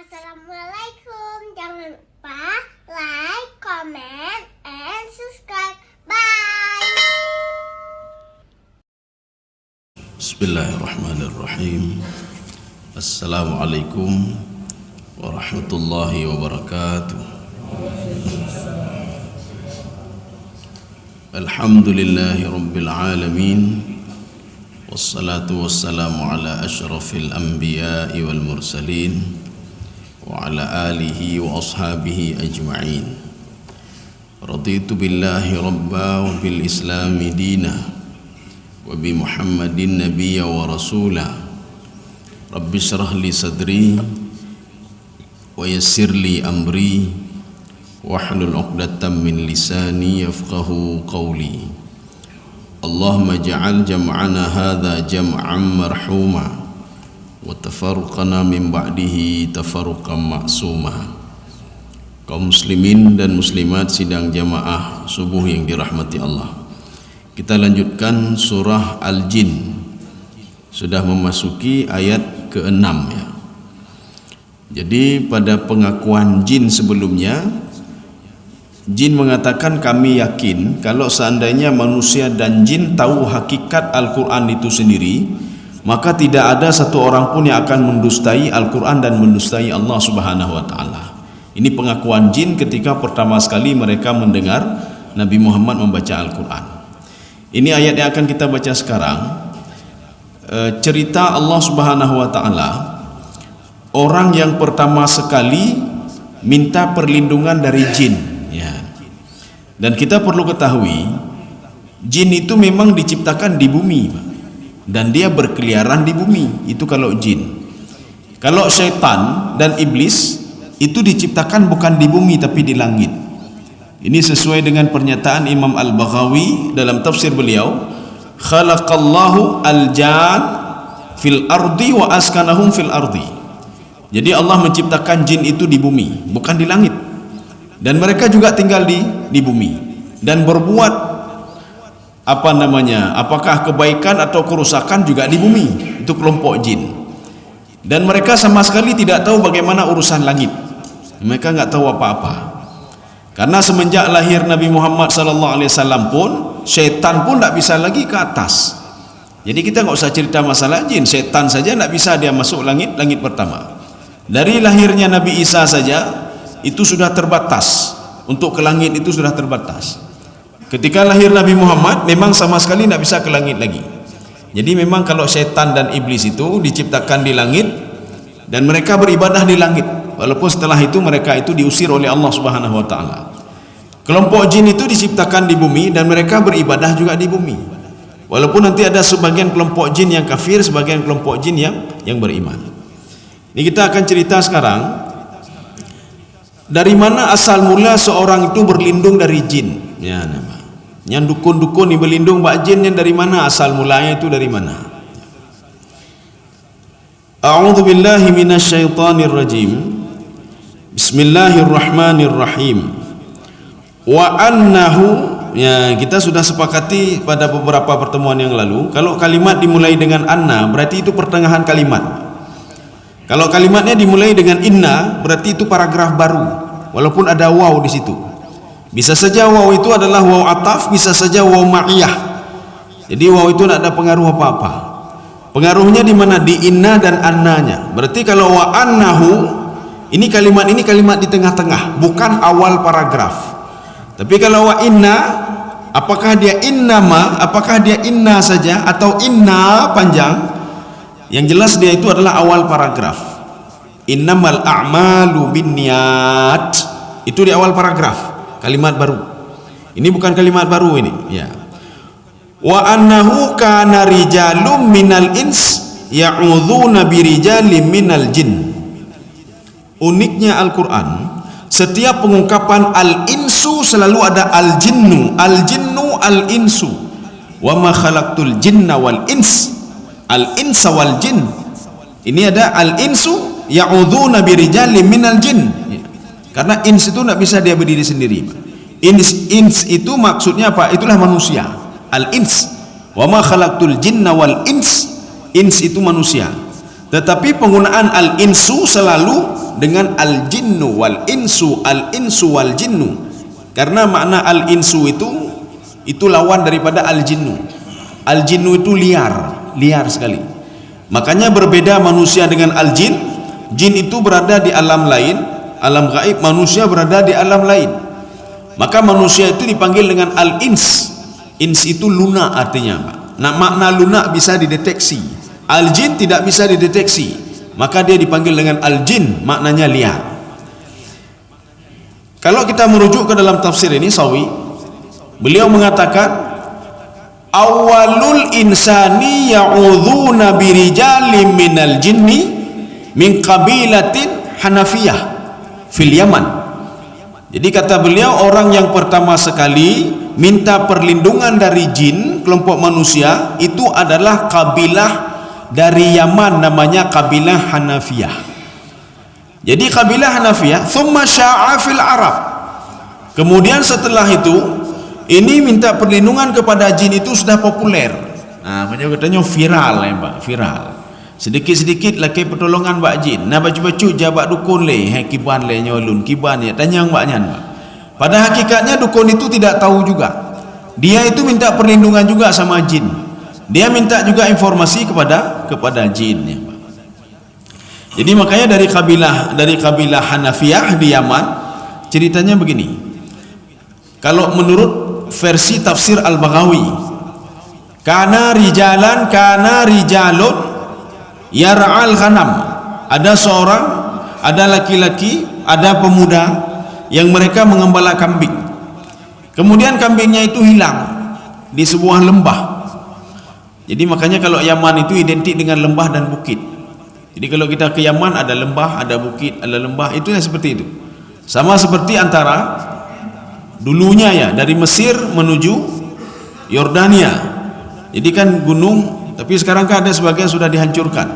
Assalamualaikum. Jangan lupa like, comment, and subscribe. Bye. Bismillahirrahmanirrahim. Assalamualaikum warahmatullahi wabarakatuh. Alhamdulillahi rabbil alamin. Wassalatu wassalamu ala ashrafil anbiya'i wal mursalin wa ala alihi wa ashabihi ajma'in. Raditu billahi rabba wa bil islami dina wa bi muhammadin nabiyya wa rasula. Rabbi syrah li sadri wa yassir li amri wahlul 'uqdatam min lisani yafqahu qawli. Allahumma ja'al jam'ana hadha jam'an marhuma wa tafarruqana min ba'dihi tafarruqan ma'suma. Kaum muslimin dan muslimat sidang jamaah subuh yang dirahmati Allah, kita lanjutkan surah Al-Jin. Sudah memasuki ayat ke-6 ya. Jadi pada pengakuan jin sebelumnya, jin mengatakan kami yakin kalau seandainya manusia dan jin tahu hakikat Al-Quran itu sendiri, maka tidak ada satu orang pun yang akan mendustai Al-Quran dan mendustai Allah Subhanahu wa ta'ala. Ini pengakuan jin ketika pertama sekali mereka mendengar Nabi Muhammad membaca Al-Quran. Ini ayat yang akan kita baca sekarang. Cerita Allah Subhanahu wa ta'ala, orang yang pertama sekali minta perlindungan dari jin ya. Dan kita perlu ketahui, jin itu memang diciptakan di bumi dan dia berkeliaran di bumi. Itu kalau jin. Kalau syaitan dan iblis itu diciptakan bukan di bumi tapi di langit. Ini sesuai dengan pernyataan Imam Al-Baghawi dalam tafsir beliau, khalaqallahu al-jan fil ardi wa askanahum fil ardi. Jadi Allah menciptakan jin itu di bumi, bukan di langit. Dan mereka juga tinggal di bumi dan berbuat apakah kebaikan atau kerusakan juga di bumi. Itu kelompok jin. Dan mereka sama sekali tidak tahu bagaimana urusan langit. Mereka nggak tahu apa-apa. Karena semenjak lahir Nabi Muhammad SAW pun, syaitan pun tidak bisa lagi ke atas. Jadi kita nggak usah cerita masalah jin. Syaitan saja tidak bisa dia masuk langit pertama. Dari lahirnya Nabi Isa saja itu sudah terbatas, untuk ke langit itu sudah terbatas. Ketika lahir Nabi Muhammad memang sama sekali tidak bisa ke langit lagi. Jadi memang kalau syaitan dan iblis itu diciptakan di langit dan mereka beribadah di langit, walaupun setelah itu mereka itu diusir oleh Allah Subhanahu wa ta'ala. Kelompok jin itu diciptakan di bumi dan mereka beribadah juga di bumi, walaupun nanti ada sebagian kelompok jin yang kafir, sebagian kelompok jin yang beriman. Ini kita akan cerita sekarang dari mana asal mula seorang itu berlindung dari jin ya. Yang dukun-dukun ini berlindung bak jin, yang dari mana asal mulanya itu, dari mana? A'udzu billahi minasyaitonir rajim. Bismillahirrahmanirrahim. Wa annahu, ya kita sudah sepakati pada beberapa pertemuan yang lalu, kalau kalimat dimulai dengan anna berarti itu pertengahan kalimat. Kalau kalimatnya dimulai dengan inna berarti itu paragraf baru, walaupun ada waw di situ. Bisa saja waw itu adalah waw ataf, bisa saja waw ma'iyah. Jadi waw itu tidak ada pengaruh apa-apa. Pengaruhnya di mana? Di inna dan annanya. Berarti kalau wa annahu, ini kalimat di tengah-tengah, bukan awal paragraf. Tapi kalau wa inna, apakah dia innama, apakah dia inna saja atau inna panjang? Yang jelas dia itu adalah awal paragraf. Innamal a'malu binniyat, itu di awal paragraf, kalimat baru. Ini bukan kalimat baru ini ya. Wa annahu kana rijalun minal ins ya'udzuna birijalin minal jin. Uniknya Al-Quran, setiap pengungkapan al-insu selalu ada al-jinnu, al-jinnu, al-insu. Wa ma khalaqtul jinna wal ins, al-insa wal jin. Ini ada al-insu ya'udzuna birijalin minal jin. Karena ins itu tidak bisa dia berdiri sendiri. Ins itu maksudnya apa? Itulah manusia. Al-ins. Wa ma khalaqtul jinna wal ins. Ins itu manusia. Tetapi penggunaan al-insu selalu dengan al-jinnu wal insu, al-insu wal jinnu. Karena makna al-insu itu lawan daripada al-jinnu. Al-jinnu itu liar sekali. Makanya berbeda manusia dengan al-jin. Jin itu berada di alam lain, alam gaib, manusia berada di alam lain. Maka manusia itu dipanggil dengan al-ins. Ins itu lunak artinya, Pak. Nah, makna lunak bisa dideteksi. Al-jin tidak bisa dideteksi. Maka dia dipanggil dengan al-jin, maknanya liar. Kalau kita merujuk ke dalam tafsir ini, Sawi, beliau mengatakan awalul insani ya'udhuna birijalim minal jinni min qabilatin Hanafiyah fil Yaman. Jadi kata beliau, orang yang pertama sekali minta perlindungan dari jin, kelompok manusia, itu adalah kabilah dari Yaman, namanya kabilah Hanafiyah. Jadi kabilah Hanafiyah thumma sya'a fil Arab. Kemudian setelah itu, ini minta perlindungan kepada jin itu sudah populer. Nah, macam katanya viral ya, Pak, viral. Sedikit-sedikit laki pertolongan bak jin. Nah, baju-baju jabat dukun le, kiban le nyolun, kiban ya, tanya mbaknya, Pak. Pada hakikatnya dukun itu tidak tahu juga. Dia itu minta perlindungan juga sama jin. Dia minta juga informasi kepada jin ya, Pak. Jadi makanya dari kabilah Hanafiyah di Yaman, ceritanya begini. Kalau menurut versi tafsir Al-Baghawi, kana rijalun yar'al ghanam. Ada laki-laki, ada pemuda yang mereka mengembala kambing. Kemudian kambingnya itu hilang di sebuah lembah. Jadi makanya kalau Yaman itu identik dengan lembah dan bukit. Jadi kalau kita ke Yaman ada lembah, ada bukit, ada lembah, itu ya seperti itu. Sama seperti antara dulunya ya, dari Mesir menuju Yordania. Jadi kan gunung, tapi sekarang kan ada sebagian sudah dihancurkan.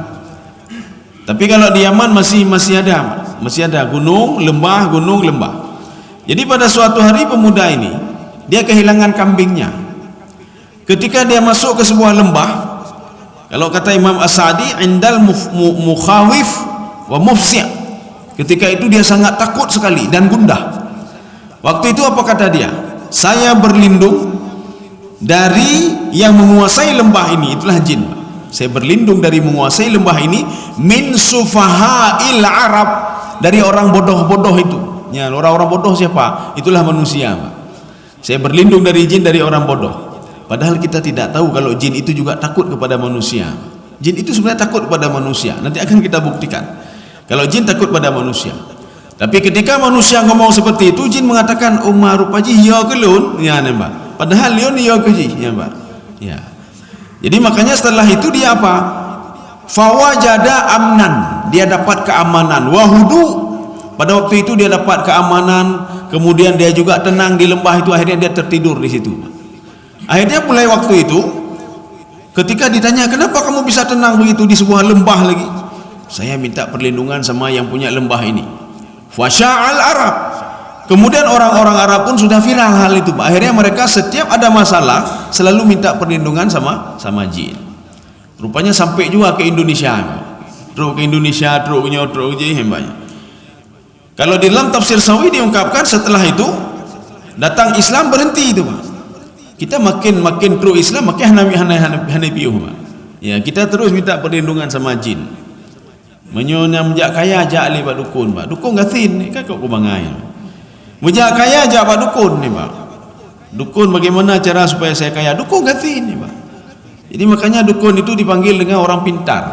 Tapi kalau di Yaman masih ada gunung, lembah, gunung, lembah. Jadi pada suatu hari pemuda ini dia kehilangan kambingnya. Ketika dia masuk ke sebuah lembah, kalau kata Imam As-Sa'di, indal mukhawif wa mufsi'. Ketika itu dia sangat takut sekali dan gundah. Waktu itu apa kata dia? Saya berlindung dari yang menguasai lembah ini, itulah jin. Saya berlindung dari menguasai lembah ini, min sufaha'il Arab, dari orang bodoh-bodoh itu. Ya, orang-orang bodoh siapa? Itulah manusia. Saya berlindung dari jin, dari orang bodoh. Padahal kita tidak tahu kalau jin itu juga takut kepada manusia. Jin itu sebenarnya takut kepada manusia. Nanti akan kita buktikan. Kalau jin takut pada manusia. Tapi ketika manusia ngomong seperti itu, jin mengatakan, "Umar rupaji ya kelun." Ya, Mbak. Padahal lion ya keji, ya, Mbak. Ya. Jadi makanya setelah itu dia apa? Fawajada amnan, dia dapat keamanan. Wahudu, pada waktu itu dia dapat keamanan. Kemudian dia juga tenang di lembah itu. Akhirnya dia tertidur di situ. Akhirnya mulai waktu itu, ketika ditanya, kenapa kamu bisa tenang begitu di sebuah lembah lagi? Saya minta perlindungan sama yang punya lembah ini. Fasya'al Arab. Kemudian orang-orang Arab pun sudah viral hal itu. Akhirnya mereka setiap ada masalah selalu minta perlindungan sama jin. Rupanya sampai juga ke Indonesia. Teruk ke Indonesia, teruknya hebatnya. Kalau di dalam tafsir Sawi diungkapkan setelah itu datang Islam berhenti itu, Pak. Kita makin teruk Islam, makin Hanafiyuh, Pak. Ya, kita terus minta perlindungan sama jin. Menyonam jak kaya jak ali Pak dukun, Pak. Dukun gatin ni kan kau kubangai. Mujak kaya ajak Pak dukun ni, Pak. Dukun bagaimana cara supaya saya kaya? Dukun ganti ni, Pak. Jadi makanya dukun itu dipanggil dengan orang pintar.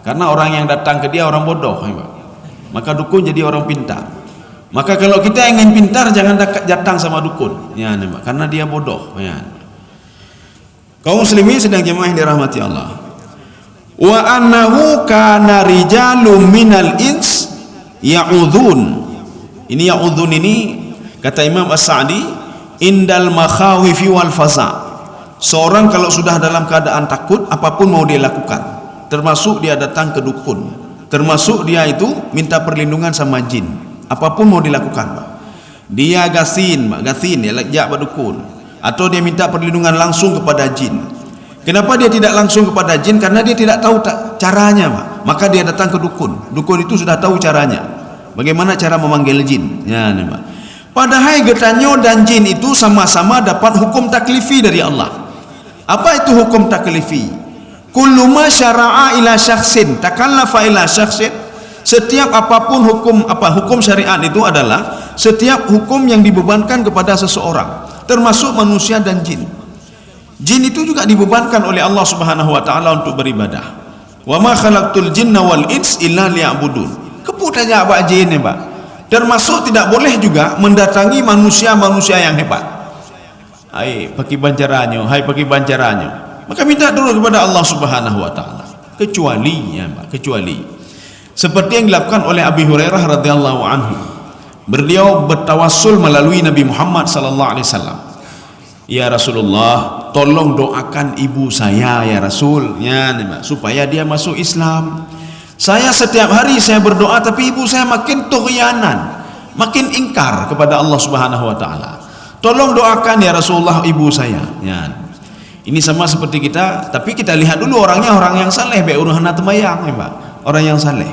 Karena orang yang datang ke dia orang bodoh, ya, Pak. Maka dukun jadi orang pintar. Maka kalau kita ingin pintar jangan datang sama dukun. Ya, Pak. Karena dia bodoh, ya. Kaum muslimin sedang jemaah yang dirahmati Allah. Wa annahu kana rijalun minal ins ya'udhun. Ini ya'udhun ini kata Imam As-Sa'di, indal makhawifi wal faza. Seorang kalau sudah dalam keadaan takut, apapun mau dia lakukan. Termasuk dia datang ke dukun. Termasuk dia itu minta perlindungan sama jin. Apapun mau dilakukan, Pak. Dia gasin, ya lajak pada dukun. Atau dia minta perlindungan langsung kepada jin. Kenapa dia tidak langsung kepada jin? Karena dia tidak tahu caranya, Pak. Maka dia datang ke dukun. Dukun itu sudah tahu caranya. Bagaimana cara memanggil jin? Ya, nih, Pak. Padahal getanyo dan jin itu sama-sama dapat hukum taklifi dari Allah. Apa itu hukum taklifi? Kullu ma syara'a ila syakhsin takallafa ila syakhsin. Setiap apapun hukum syariat itu adalah setiap hukum yang dibebankan kepada seseorang, termasuk manusia dan jin. Jin itu juga dibebankan oleh Allah Subhanahu wa taala untuk beribadah. Wa ma khalaqtul jinna wal ins illa liya'budun. Keputusannya Pak jin ni, Pak. Termasuk tidak boleh juga mendatangi manusia-manusia yang hebat. Hai pakai bancarannya, hai pakai bancarannya. Maka minta dulu kepada Allah Subhanahu wa taala. Kecuali ya, Pak, kecuali seperti yang dilakukan oleh Abi Hurairah radhiyallahu anhu. Beliau bertawassul melalui Nabi Muhammad sallallahu alaihi wasallam. Ya Rasulullah, tolong doakan ibu saya ya Rasul, ya, supaya dia masuk Islam. Saya setiap hari saya berdoa tapi ibu saya makin tughyanan, makin ingkar kepada Allah Subhanahu wa taala. Tolong doakan ya Rasulullah ibu saya. Ya. Ini sama seperti kita, tapi kita lihat dulu orangnya orang yang saleh, beurahana temayang, ya, Pak. Orang yang saleh.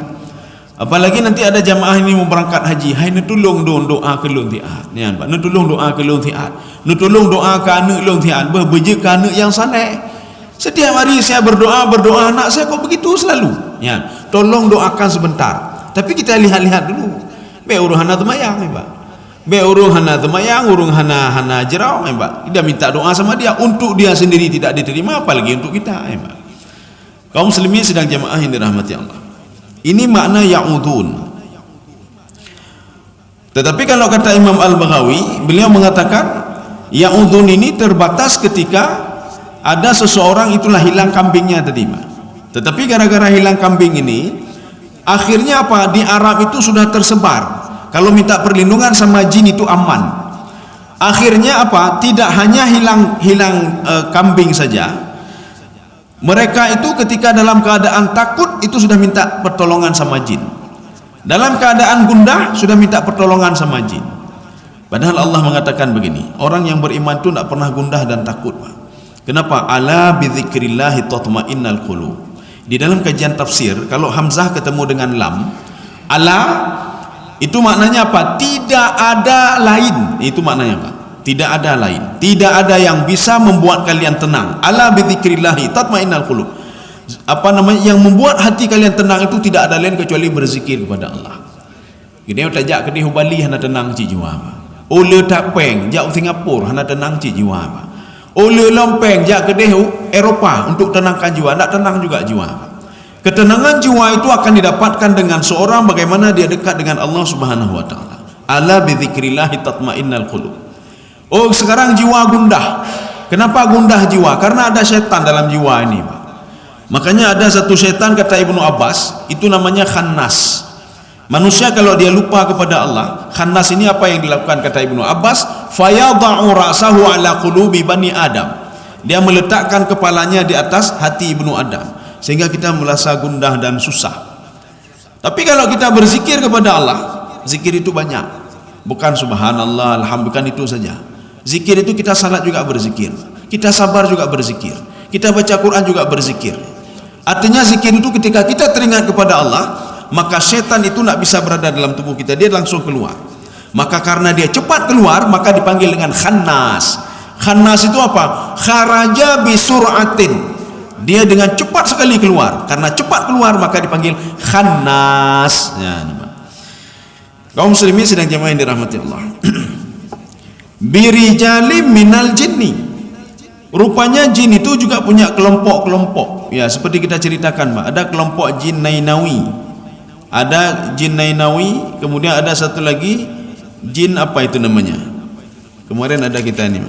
Apalagi nanti ada jamaah ini mau berangkat haji, hai tolong doa ke lon tiat. Ya, Pak. Tolong doa ke lon tiat. Tolong doa ke anak lon tiat, bebeje ke anak yang saleh. Setiap hari saya berdoa anak saya kok begitu selalu. Ya, tolong doakan sebentar. Tapi kita lihat-lihat dulu. Be urung hana temayang, ya, Pak. Be urung hana temayang, urung hana jerau, ya, Pak. Kita minta doa sama dia, untuk dia sendiri tidak diterima, apalagi untuk kita, ya, Pak. Kaum muslimin sedang jamaah yang dirahmati Allah. Ini makna ya'udun. Tetapi kalau kata Imam Al-Baghawi, beliau mengatakan ya'udun ini terbatas ketika ada seseorang itulah hilang kambingnya tadi, Pak. Tetapi gara-gara hilang kambing ini, akhirnya apa? Di Arab itu sudah tersebar. Kalau minta perlindungan sama jin itu aman. Akhirnya apa? Tidak hanya hilang kambing saja. Mereka itu ketika dalam keadaan takut itu sudah minta pertolongan sama jin. Dalam keadaan gundah sudah minta pertolongan sama jin. Padahal Allah mengatakan begini, orang yang beriman itu tidak pernah gundah dan takut, Pak. Kenapa? Ala bidzikrillah tatma'innal qulub. Di dalam kajian tafsir, kalau hamzah ketemu dengan lam, ala itu maknanya apa? Tidak ada lain. Itu maknanya, Pak. Tidak ada lain. Tidak ada yang bisa membuat kalian tenang. Ala bidzikrillah tatma'innal qulub. Apa namanya? Yang membuat hati kalian tenang itu tidak ada lain kecuali berzikir kepada Allah. Gini tajak ke di Bali hana tenang ci jiwa, Pak. Ole tak peng jak Singapura hana tenang ci jiwa, Pak. Oleh lompeng jak ke Eropah untuk tenangkan jiwa, tidak tenang juga jiwa. Ketenangan jiwa itu akan didapatkan dengan seorang bagaimana dia dekat dengan Allah Subhanahu wa taala. Ala bidzikrillah tatmainnal qulub. Oh, sekarang jiwa gundah. Kenapa gundah jiwa? Karena ada setan dalam jiwa ini, Pak. Makanya ada satu setan kata Ibnu Abbas, itu namanya khannas. Manusia kalau dia lupa kepada Allah, khannas ini apa yang dilakukan kata Ibnu Abbas? Fayadha'u ra'sahu ala qulubi bani Adam. Dia meletakkan kepalanya di atas hati Ibnu Adam, sehingga kita merasa gundah dan susah. Tapi kalau kita berzikir kepada Allah, zikir itu banyak. Bukan subhanallah, alhamdulillah, itu saja. Zikir itu kita salat juga berzikir, kita sabar juga berzikir, kita baca Quran juga berzikir. Artinya zikir itu ketika kita teringat kepada Allah, maka setan itu tidak bisa berada dalam tubuh kita, dia langsung keluar. Maka karena dia cepat keluar, maka dipanggil dengan khannas. Khannas itu apa? Kharaja bisur'atin. Dia dengan cepat sekali keluar. Karena cepat keluar maka dipanggil khannas. Ya, kaum muslimin sedang jamaah yang dirahmati Allah. Birijali minal jinni. Rupanya jin itu juga punya kelompok-kelompok. Ya, seperti kita ceritakan, Pak. Ada kelompok jin Nainawi. Ada jin Nainawi, kemudian ada satu lagi jin apa itu namanya? Kemarin ada kita ini.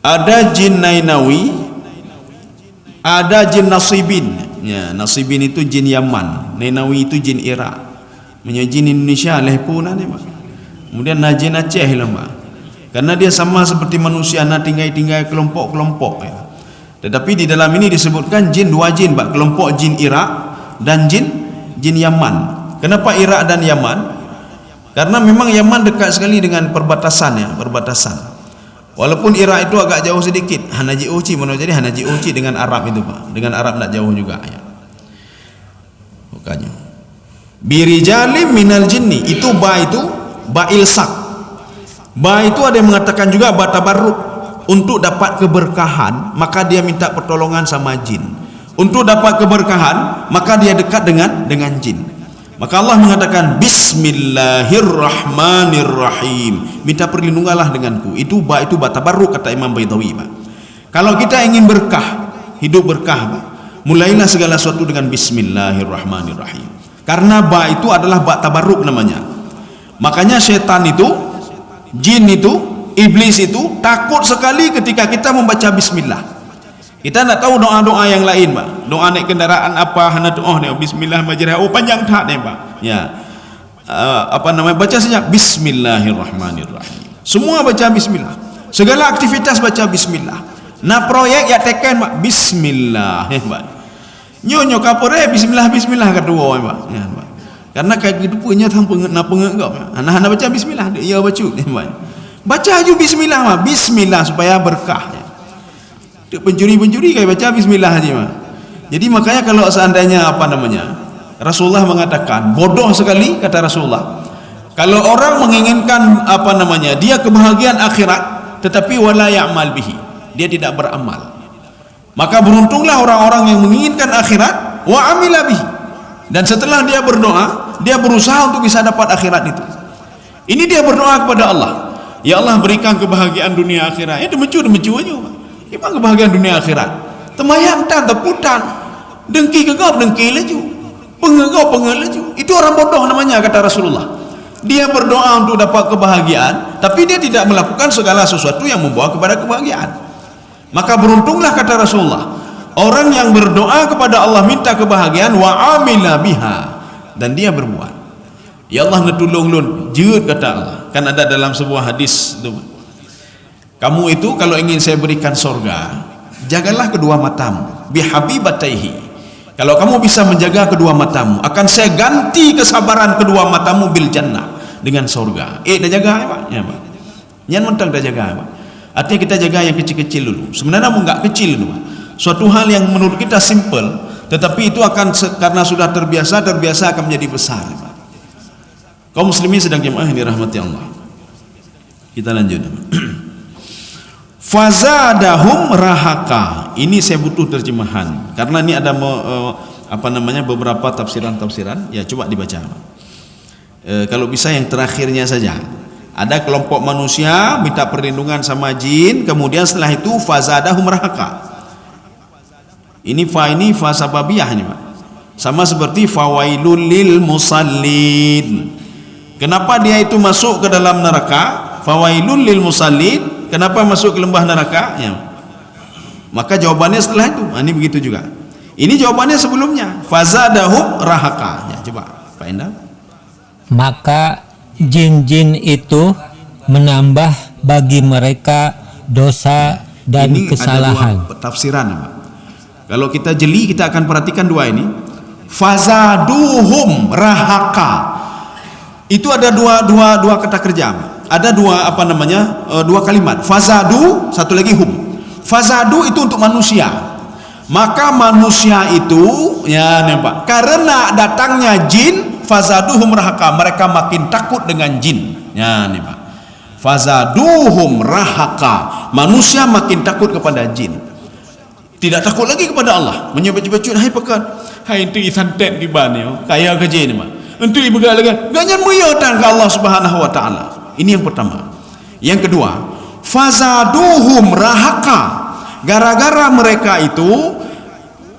Ada jin Nainawi, ada jin Nasibin. Ya, Nasibin itu jin Yaman, Nainawi itu jin Irak. Jin Indonesia lehpuna ni, Pak. Kemudian jin Aceh lah, Pak. Karena dia sama seperti manusia, tinggal kelompok-kelompok, ya. Tetapi di dalam ini disebutkan jin, dua jin, Pak. Kelompok jin Irak dan jin Yaman. Kenapa Irak dan Yaman? Karena memang Yaman dekat sekali dengan perbatasan, ya, perbatasan. Walaupun Irak itu agak jauh sedikit, Hanaji Uci, jadi Hanaji Uci dengan Arab itu, Pak. Dengan Arab tidak jauh juga, ya. Bukannya. birijalim minal jinni. Itu ba ilsak. Ba itu ada yang mengatakan juga ba tabarruk. Untuk dapat keberkahan maka dia minta pertolongan sama jin. Untuk dapat keberkahan maka dia dekat dengan jin. Maka Allah mengatakan Bismillahirrahmanirrahim. Minta perlindunganlah denganku. Itu ba tabarruk kata Imam Baidawi. Kalau kita ingin berkah, hidup berkah, mulailah segala sesuatu dengan Bismillahirrahmanirrahim. Karena ba itu adalah ba tabarruk namanya. Makanya syaitan itu, jin itu, iblis itu takut sekali ketika kita membaca bismillah. Kita nak tahu doa-doa yang lain, Pak. Doa naik kendaraan apa, hana doa ni bismillah majrah. Oh panjang tak ni, Pak. Ya. Baca saja Bismillahirrahmanirrahim. Semua baca bismillah. Segala aktivitas baca bismillah. Nah proyek ya teken, Pak. Bismillah, Pak. Nyonyo kapore bismillah kedua, Pak. Ya, Pak. Karena kayak gitu punya tang pengegap. Anak-anak baca bismillah, dia baca, Pak. Baca aja bismillah, Pak. Bismillah supaya berkah. Pencuri-pencuri kayak baca bismillah aja, Pak. Jadi makanya kalau seandainya Rasulullah mengatakan bodoh sekali kata Rasulullah. Kalau orang menginginkan dia kebahagiaan akhirat tetapi wala ya'mal bihi, dia tidak beramal. Maka beruntunglah orang-orang yang menginginkan akhirat wa amila bihi, dan setelah dia berdoa, dia berusaha untuk bisa dapat akhirat itu. Ini dia berdoa kepada Allah, ya Allah berikan kebahagiaan dunia akhirat. Itu mencu aja, Pak. Memang kebahagiaan dunia akhirat. Temayang tan teputan, dengki gegap dengki laju, pengegap laju. Itu orang bodoh namanya kata Rasulullah. Dia berdoa untuk dapat kebahagiaan, tapi dia tidak melakukan segala sesuatu yang membawa kepada kebahagiaan. Maka beruntunglah kata Rasulullah orang yang berdoa kepada Allah minta kebahagiaan wa amila biha, dan dia berbuat. Ya Allah netulung lun jeut kata Allah. Kan ada dalam sebuah hadis, kamu itu kalau ingin saya berikan sorga, jagalah kedua matamu bihabibataihi. Kalau kamu bisa menjaga kedua matamu, akan saya ganti kesabaran kedua matamu bil jannah, dengan sorga. Dah jaga, Pak. Ya, Pak. Yang mentang dah jaga, Pak. Artinya kita jaga yang kecil-kecil dulu. Sebenarnya enggak kecil dulu, Pak. Suatu hal yang menurut kita simple, tetapi itu akan karena sudah terbiasa akan menjadi besar, Pak. Kaum muslimin sedang jemaah yang dirahmati Allah. Kita lanjut. Fazadahum rahaka. Ini saya butuh terjemahan karena ini ada beberapa tafsiran. Ya coba dibaca. Kalau bisa yang terakhirnya saja. Ada kelompok manusia minta perlindungan sama jin, kemudian setelah itu fazadahum rahaka. Ini fa sababiyah ini, Pak. Sama seperti fawailul lil musallin. Kenapa dia itu masuk ke dalam neraka? Fawailul lil musallin. Kenapa masuk ke lembah neraka? Ya. Maka jawabannya setelah itu. Ini begitu juga. Ini jawabannya sebelumnya. Fazadahum rahaka. Ya, coba Pak Endang. Maka jin-jin itu menambah bagi mereka dosa dan ini kesalahan. Ada dua tafsiran, Pak. Kalau kita jeli, kita akan perhatikan dua ini. Fazaduhum rahaka. Itu ada dua kata kerja, Pak. Ada dua kalimat. Fazadu, satu lagi hum. Fazadu itu untuk manusia. Maka manusia itu, ya Pak, karena datangnya jin, fazaduhum rahaka, mereka makin takut dengan jin. Ya Pak. Fazaduhum rahaka, manusia makin takut kepada jin. Tidak takut lagi kepada Allah. Menyebut-nyebut, hai pekan, hai itu santet di bani, kaya ke jin, Pak. Untuk ibu lagi, ganyan muyatan ke Allah Subhanahu wa taala. Ini yang pertama. Yang kedua, fazaduhum rahaka. Gara-gara mereka itu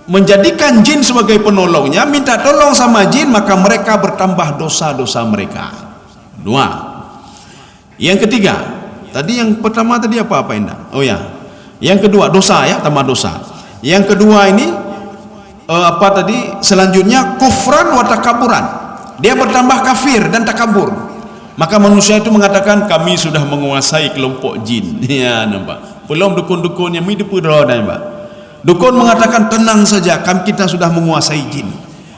menjadikan jin sebagai penolongnya, minta tolong sama jin, maka mereka bertambah dosa-dosa mereka. Dua. Yang ketiga, tadi yang pertama tadi apa Indah? Oh ya. Yang kedua dosa, ya, tambah dosa. Yang kedua ini selanjutnya kufran wa takaburan. Dia bertambah kafir dan takabur. Maka manusia itu mengatakan kami sudah menguasai kelompok jin. Ya nampak. Belum dukun-dukun yang hidup Pak. Dukun mengatakan tenang saja, kita sudah menguasai jin.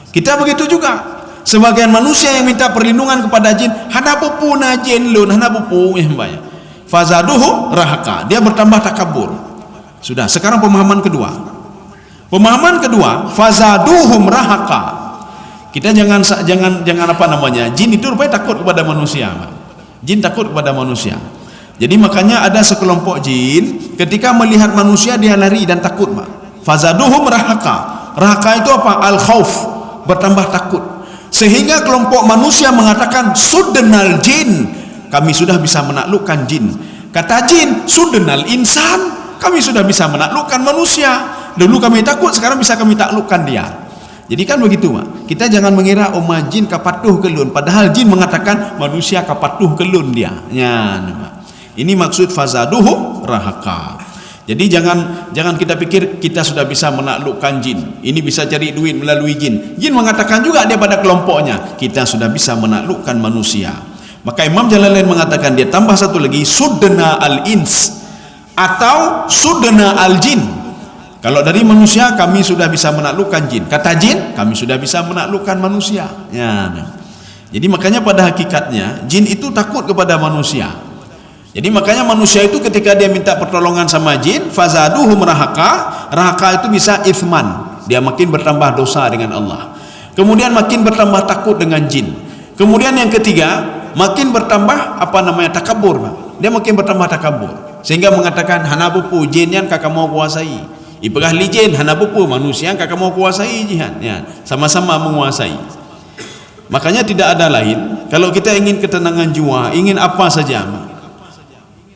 Kita begitu juga. Sebagian manusia yang minta perlindungan kepada jin, hana pupu na jin lun, hana pupu ya. Fazaduhu rahaka. Dia bertambah takabur. Sudah, sekarang pemahaman kedua. Pemahaman kedua, fazaduhum rahaka. Kita jangan apa namanya, jin itu rupanya takut kepada manusia, Pak. Jin takut kepada manusia. Jadi makanya ada sekelompok jin ketika melihat manusia dia lari dan takut, Pak. Fazaduhum rahaka. Rahaka itu apa? Al khauf, bertambah takut. Sehingga kelompok manusia mengatakan sudnal jin, kami sudah bisa menaklukkan jin. Kata jin, sudnal insan, kami sudah bisa menaklukkan manusia. Dulu kami takut, sekarang bisa kami taklukkan dia. Jadi kan begitu, Pak. Kita jangan mengira jin kapatuh kelun, padahal jin mengatakan manusia kapatuh kelun dia. Ya, Pak. Ini maksud fazaduhu rahaka. Jadi jangan kita pikir kita sudah bisa menaklukkan jin. Ini bisa cari duit melalui jin. Jin mengatakan juga dia pada kelompoknya, kita sudah bisa menaklukkan manusia. Maka Imam Jalalain mengatakan dia tambah satu lagi, sudna al-ins atau sudna al-jin. Kalau dari manusia kami sudah bisa menaklukkan jin. Kata jin, kami sudah bisa menaklukkan manusia. Ya. Jadi makanya pada hakikatnya jin itu takut kepada manusia. Jadi makanya manusia itu ketika dia minta pertolongan sama jin, fazaduhum rahaka. Rahaka itu bisa ithman, dia makin bertambah dosa dengan Allah. Kemudian makin bertambah takut dengan jin. Kemudian yang ketiga, makin bertambah takabur. Dia makin bertambah takabur. Sehingga mengatakan hanabupu jin yang kakak mau kuasai. Ipegah lijin hanabupu manusia yang kakak mau kuasai jihan. Ya, sama-sama menguasai. Makanya tidak ada lain. Kalau kita ingin ketenangan jiwa, ingin apa saja,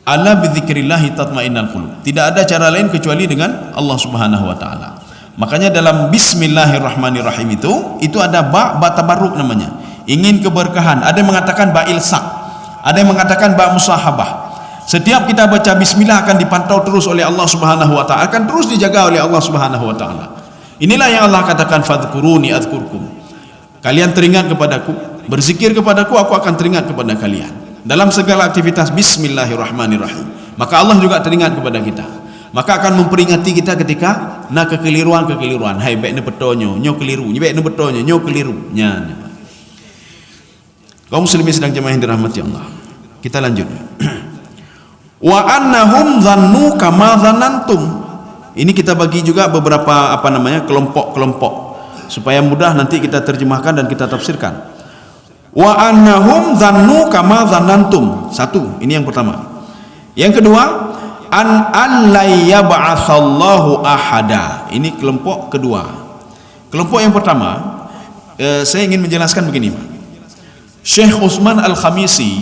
ala bidzikrillahi tatmainnal qulub. Tidak ada cara lain kecuali dengan Allah Subhanahu wa taala. Makanya dalam bismillahirrahmanirrahim itu ada ba tabarruk namanya. Ingin keberkahan. Ada yang mengatakan ba ilsak. Ada yang mengatakan ba musahabah. Setiap kita baca bismillah akan dipantau terus oleh Allah Subhanahu wa taala, akan terus dijaga oleh Allah Subhanahu wa taala. Inilah yang Allah katakan fadhkuruni adzkurkum. Kalian teringat kepadaku, berzikir kepadaku, aku akan teringat kepada kalian. Dalam segala aktivitas bismillahirrahmanirrahim. Maka Allah juga teringat kepada kita. Maka akan memperingati kita ketika kekeliruan. Hai baik ne betonyo, nyo keliru. Baik ne betonyo, nyo keliru. Nya. Kaum muslimin sedang jemaah yang dirahmati Allah. Kita lanjut. Wa annahum dhannu kama dhanantum. Ini kita bagi juga beberapa kelompok-kelompok supaya mudah nanti kita terjemahkan dan kita tafsirkan. Wa annahum dhannu kama dhanantum. Satu, ini yang pertama. Yang kedua, an la yab'atsallahu ahada. Ini kelompok kedua. Kelompok yang pertama, saya ingin menjelaskan begini, Pak. Syekh Utsman Al-Khamisi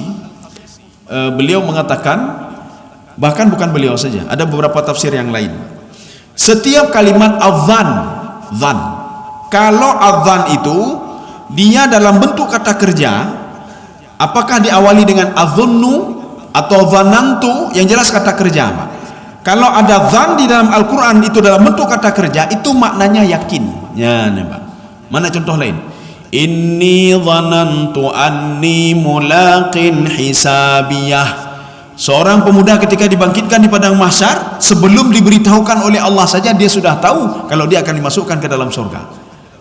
beliau mengatakan, bahkan bukan beliau saja, ada beberapa tafsir yang lain. Setiap kalimat adzan, kalau adzan itu dia dalam bentuk kata kerja, apakah diawali dengan adzunnu atau dzanantu, yang jelas kata kerja, Pak. Kalau ada dzan di dalam Al-Qur'an itu dalam bentuk kata kerja, itu maknanya yakin. Ya, Pak. Mana contoh lain? Inni dzanantu anni mulaqin hisabiyah. Seorang pemuda ketika dibangkitkan di padang mahsyar, sebelum diberitahukan oleh Allah saja dia sudah tahu kalau dia akan dimasukkan ke dalam surga.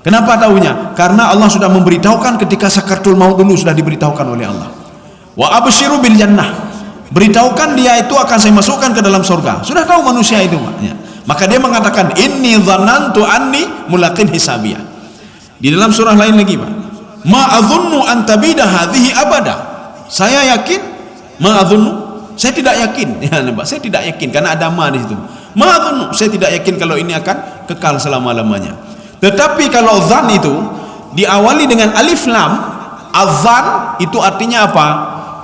Kenapa tahunya? Karena Allah sudah memberitahukan ketika sakaratul maut dulu sudah diberitahukan oleh Allah. Wa absyiru bil jannah. Beritahukan dia itu akan saya masukkan ke dalam surga. Sudah tahu manusia itu, maknya. Maka dia mengatakan inni dzanantu anni mulaqin hisabiyah. Di dalam surah lain lagi, Pak. Ma adzunnu an tabida hadhihi abada. Saya yakin, ma adzunnu, saya tidak yakin, ya, Pak. Saya tidak yakin karena ada ma di situ. Ma, saya tidak yakin kalau ini akan kekal selama-lamanya. Tetapi kalau zan itu diawali dengan alif lam, azan itu artinya apa?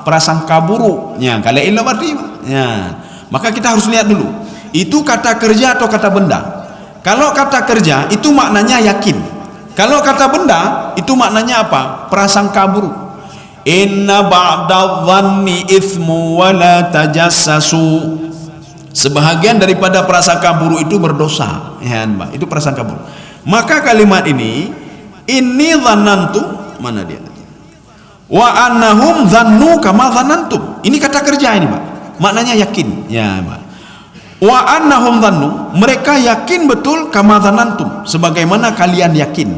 Prasangka buruk. Ya, kalau ilah berarti. Ya. Maka kita harus lihat dulu. Itu kata kerja atau kata benda? Kalau kata kerja itu maknanya yakin. Kalau kata benda itu maknanya apa? Prasangka buruk. Inna ba'da dhanni ithmu wa la tajassasu. Sebahagian daripada prasangka buruk itu berdosa, ya, Mbak. Itu prasangka buruk. Maka kalimat ini dzannantu, mana dia? Wa annahum dhannu kama dzannantum. Ini kata kerja ini, Pak. Maknanya yakin, ya, Mbak. Wa annahum dhannu, mereka yakin betul kama dzannantum, sebagaimana kalian yakin.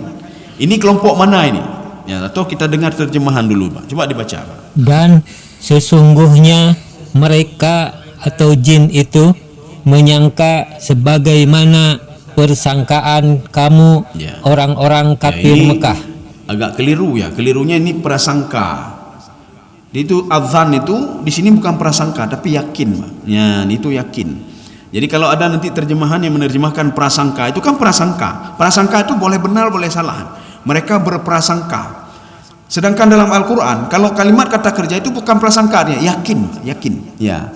Ini kelompok mana ini? Ya, atau kita dengar terjemahan dulu, Pak. Coba dibaca, Pak. Dan sesungguhnya mereka atau jin itu menyangka sebagaimana persangkaan kamu, Ya. orang-orang kafir Ya, Mekah. agak keliru ya. Kelirunya ini prasangka. Itu adzan itu di sini bukan prasangka tapi yakin, Pak. Ya, itu yakin. Jadi kalau ada nanti terjemahan yang menerjemahkan prasangka, itu kan prasangka. Prasangka itu boleh benar, boleh salah. Mereka berprasangka. Sedangkan dalam Al-Quran, kalau kalimat kata kerja itu bukan prasangka, dia yakin, yakin. Ya.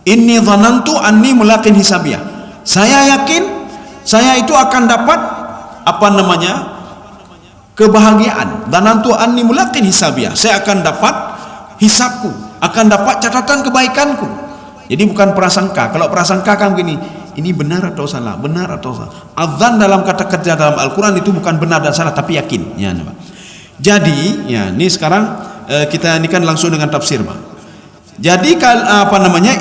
Inni dhanantu anni mulaqin hisabiyah. Saya yakin, saya itu akan dapat kebahagiaan. Dhanantu anni mulaqin hisabiyah. Saya akan dapat hisabku, akan dapat catatan kebaikanku. Jadi bukan prasangka. Kalau prasangka kan begini, ini benar atau salah, benar atau salah. Adzan dalam kata kerja dalam Al-Quran itu bukan benar dan salah tapi yakin. Ya, Pak. Jadi, ya, ini sekarang kita ini kan langsung dengan tafsir, Pak. Jadi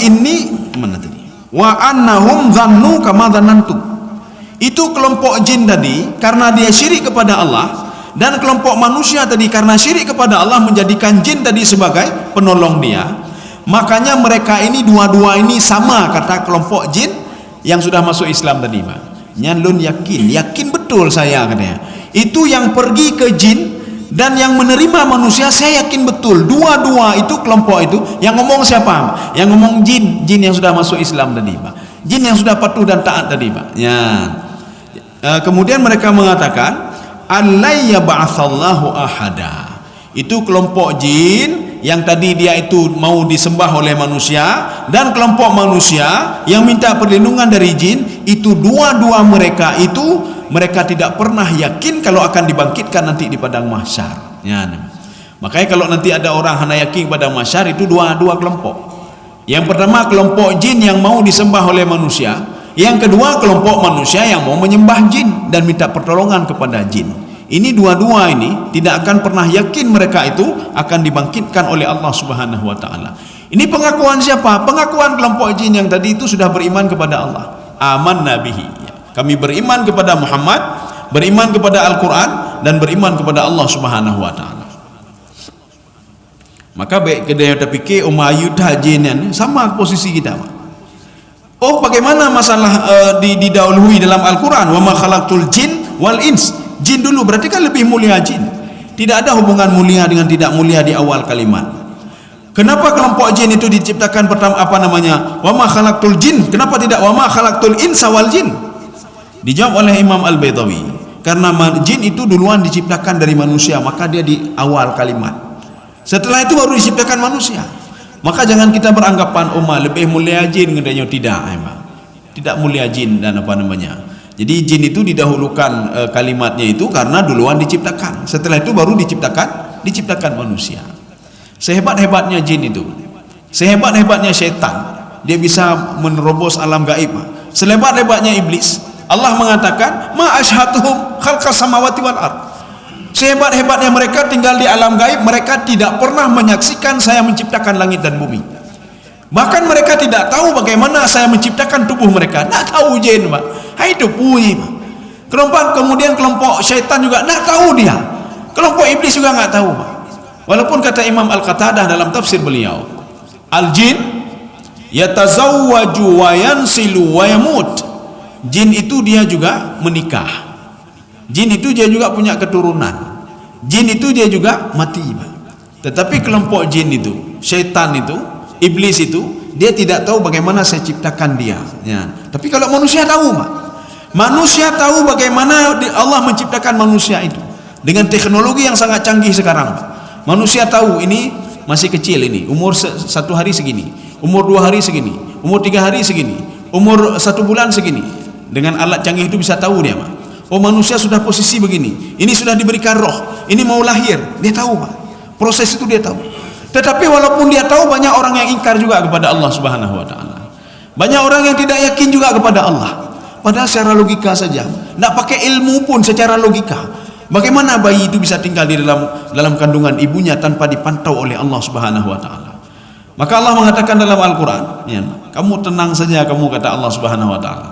ini mana tadi? Wa annahum dzannu kama dzannantum. Itu kelompok jin tadi karena dia syirik kepada Allah, dan kelompok manusia tadi karena syirik kepada Allah menjadikan jin tadi sebagai penolong dia. Makanya mereka ini dua-dua ini sama, kata kelompok jin yang sudah masuk Islam tadi, Pak. Nyalun yakin betul saya katanya. Itu yang pergi ke jin dan yang menerima manusia, saya yakin betul. Dua-dua itu kelompok itu yang ngomong siapa? Yang ngomong jin yang sudah masuk Islam tadi, Pak. Jin yang sudah patuh dan taat tadi, Pak. Ya. Kemudian mereka mengatakan allai yab'atsallahu ahada. Itu kelompok jin yang tadi dia itu mau disembah oleh manusia, dan kelompok manusia yang minta perlindungan dari jin. Itu dua-dua mereka itu mereka tidak pernah yakin kalau akan dibangkitkan nanti di padang mahsyar. Ya. Makanya kalau nanti ada orang hanya yakin pada mahsyar, itu dua kelompok. Yang pertama kelompok jin yang mau disembah oleh manusia. Yang kedua kelompok manusia yang mau menyembah jin dan minta pertolongan kepada jin. Ini dua-dua ini tidak akan pernah yakin mereka itu akan dibangkitkan oleh Allah Subhanahu wa taala. Ini pengakuan siapa? Pengakuan kelompok jin yang tadi itu sudah beriman kepada Allah. Amanna bihi. Kami beriman kepada Muhammad, beriman kepada Al-Qur'an, dan beriman kepada Allah Subhanahu wa taala. Maka baik kedai terfikir umayyudah jin sama posisi kita, Pak. Oh, bagaimana masalah didahului dalam Al-Quran, wa ma khalaqtul jin wal ins. Jin dulu berarti kan lebih mulia jin. Tidak ada hubungan mulia dengan tidak mulia di awal kalimat. Kenapa kelompok jin itu diciptakan pertama wa ma khalaqtul jin? Kenapa tidak wa ma khalaqtul insa wal jin? Dijawab oleh Imam Al-Baydawi, karena jin itu duluan diciptakan dari manusia, maka dia di awal kalimat. Setelah itu baru diciptakan manusia. Maka jangan kita beranggapan lebih mulia jin, katanya tidak mulia jin dan Jadi jin itu didahulukan kalimatnya itu karena duluan diciptakan. Setelah itu baru diciptakan manusia. Sehebat-hebatnya jin itu, sehebat-hebatnya syaitan, dia bisa menerobos alam gaib. Selebat-hebatnya iblis, Allah mengatakan ma asyhatuhum khalqas samawati wal ard. Sehebat-hebatnya mereka tinggal di alam gaib, mereka tidak pernah menyaksikan saya menciptakan langit dan bumi. Bahkan mereka tidak tahu bagaimana saya menciptakan tubuh mereka. Nak tahu jin, Pak. Hai itu pui, Pak. Kemudian kelompok syaitan juga nak tahu dia. Kelompok iblis juga nggak tahu, Pak. Walaupun kata Imam Al-Qatadah dalam tafsir beliau, al-jin yatazawwaju wa yansilu wa yamut. Jin itu dia juga menikah. Jin itu dia juga punya keturunan. Jin itu dia juga mati, Pak. Tetapi kelompok jin itu, syaitan itu, iblis itu, dia tidak tahu bagaimana saya ciptakan dia. Ya. Tapi kalau manusia tahu, Pak. Manusia tahu bagaimana Allah menciptakan manusia itu dengan teknologi yang sangat canggih sekarang, Pak. Manusia tahu ini masih kecil, ini umur 1 hari segini, umur 2 hari segini, umur 3 hari segini, umur 1 bulan segini. Dengan alat canggih itu bisa tahu dia, Pak. Oh, manusia sudah posisi begini, ini sudah diberikan roh, ini mau lahir, dia tahu, Pak. Proses itu dia tahu. Tetapi walaupun dia tahu, banyak orang yang ingkar juga kepada Allah Subhanahu wa taala. Banyak orang yang tidak yakin juga kepada Allah. Padahal secara logika saja, tidak pakai ilmu pun, secara logika, bagaimana bayi itu bisa tinggal di dalam kandungan ibunya tanpa dipantau oleh Allah Subhanahu wa taala. Maka Allah mengatakan dalam Al-Qur'an, ya, kamu tenang saja, kamu, kata Allah Subhanahu wa taala.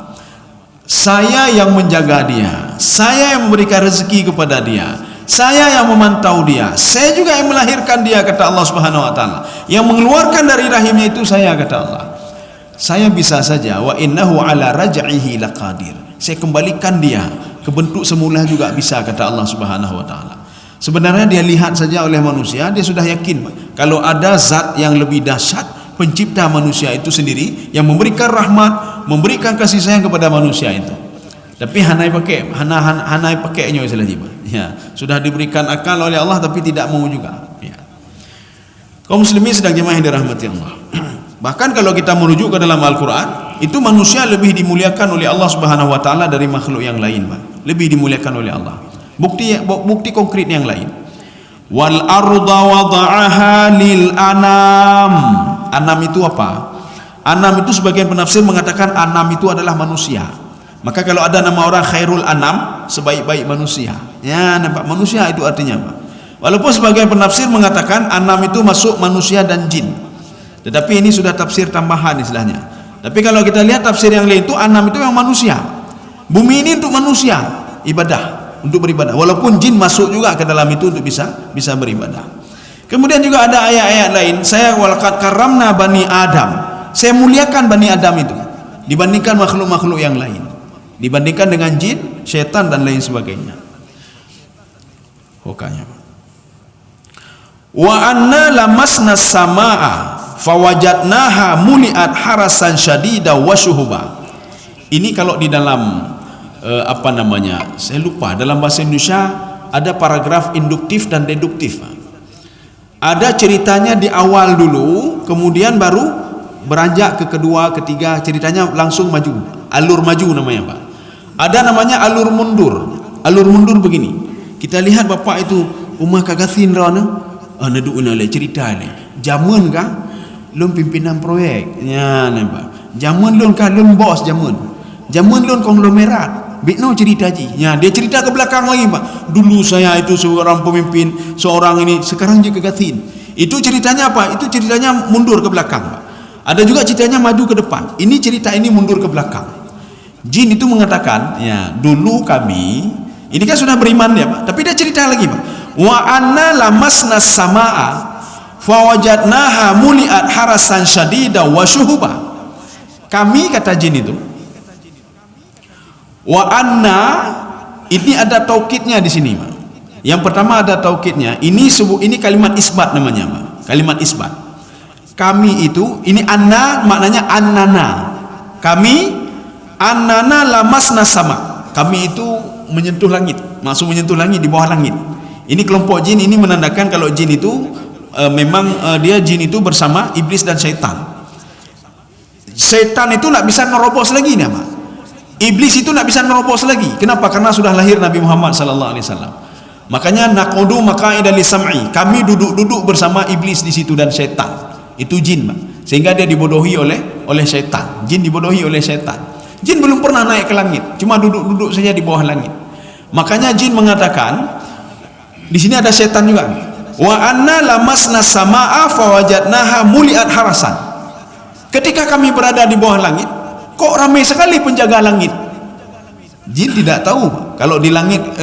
Saya yang menjaga dia, saya yang memberikan rezeki kepada dia, saya yang memantau dia, saya juga yang melahirkan dia, kata Allah Subhanahu wa taala. Yang mengeluarkan dari rahimnya itu saya, kata Allah. Saya bisa saja, wa innahu ala raj'ihi laqadir. Saya kembalikan dia ke bentuk semula juga bisa, kata Allah Subhanahu wa taala. Sebenarnya dia lihat saja oleh manusia, dia sudah yakin kalau ada zat yang lebih dahsyat, pencipta manusia itu sendiri, yang memberikan rahmat, memberikan kasih sayang kepada manusia itu. Tapi hanai pakainya salah tiba. Ya, sudah diberikan akal oleh Allah tapi tidak mau juga. Ya. Kaum muslimin sedang jemaah yang dirahmati Allah. Bahkan kalau kita merujuk ke dalam Al-Quran, itu manusia lebih dimuliakan oleh Allah Subhanahu wa taala dari makhluk yang lain, Pak. Lebih dimuliakan oleh Allah. Bukti konkret yang lain. Wal arda wada'aha lil anam. Anam itu apa? Anam itu sebagian penafsir mengatakan anam itu adalah manusia. Maka kalau ada nama orang khairul anam, sebaik-baik manusia. Ya, nampak manusia itu artinya apa? Walaupun sebagian penafsir mengatakan anam itu masuk manusia dan jin. Tetapi ini sudah tafsir tambahan istilahnya. Tapi kalau kita lihat tafsir yang lain itu anam itu yang manusia. Bumi ini untuk manusia ibadah, untuk beribadah. Walaupun jin masuk juga ke dalam itu untuk bisa beribadah. Kemudian juga ada ayat-ayat lain, saya walaqad karramna bani Adam. Saya muliakan bani Adam itu dibandingkan makhluk-makhluk yang lain. Dibandingkan dengan jin, syaitan dan lain sebagainya. Hokanya. Wa anna lamasna samaa fawajadnaha muliat harasan syadida wa syuhuba. Ini kalau di dalam saya lupa, dalam bahasa Indonesia ada paragraf induktif dan deduktif. Ada ceritanya di awal dulu, kemudian baru beranjak ke kedua, ketiga, ceritanya langsung maju, alur maju namanya, Pak. Ada namanya alur mundur. Alur mundur begini, kita lihat bapak itu umah kagasin rana naduk nale cerita le jamun kah lon pimpinan proyek ya nampak, jamun lon kah lon bos, jamun lon konglomerat Bikno cerita ji. Ya, dia cerita ke belakang lagi, Pak. Dulu saya itu seorang pemimpin, seorang ini, sekarang dia kegatin. Itu ceritanya apa? Itu ceritanya mundur ke belakang, Pak. Ada juga ceritanya maju ke depan. Ini cerita ini mundur ke belakang. Jin itu mengatakan, ya, dulu kami, ini kan sudah beriman ya, Pak. Tapi dia cerita lagi, Pak. Wa anna lamasna samaa fawajadnaha muliat harasan syadida wa syuhuba. Kami, kata jin itu, wa anna, ini ada taukidnya di sini, Pak. Yang pertama ada taukidnya. Ini kalimat isbat namanya, Pak. Kalimat isbat. Kami itu, ini anna maknanya annana. Kami annana lamasna sama. Kami itu menyentuh langit. Maksud menyentuh langit, di bawah langit. Ini kelompok jin ini menandakan kalau jin itu memang dia jin itu bersama iblis dan syaitan. Syaitan itu tak bisa nerobos lagi nih, Pak. Iblis itu tak bisa nerobos lagi. Kenapa? Karena sudah lahir Nabi Muhammad sallallahu alaihi wasallam. Makanya naqudu maqaida lisam'i. Kami duduk-duduk bersama iblis di situ dan syaitan. Itu jin, Pak. Sehingga dia dibodohi oleh syaitan. Jin dibodohi oleh syaitan. Jin belum pernah naik ke langit, cuma duduk-duduk saja di bawah langit. Makanya jin mengatakan, di sini ada syaitan juga. Wa anna lamasna samaa fawajadnaha muliat harasan. Ketika kami berada di bawah langit, kok ramai sekali penjaga langit. Jin tidak tahu kalau di langit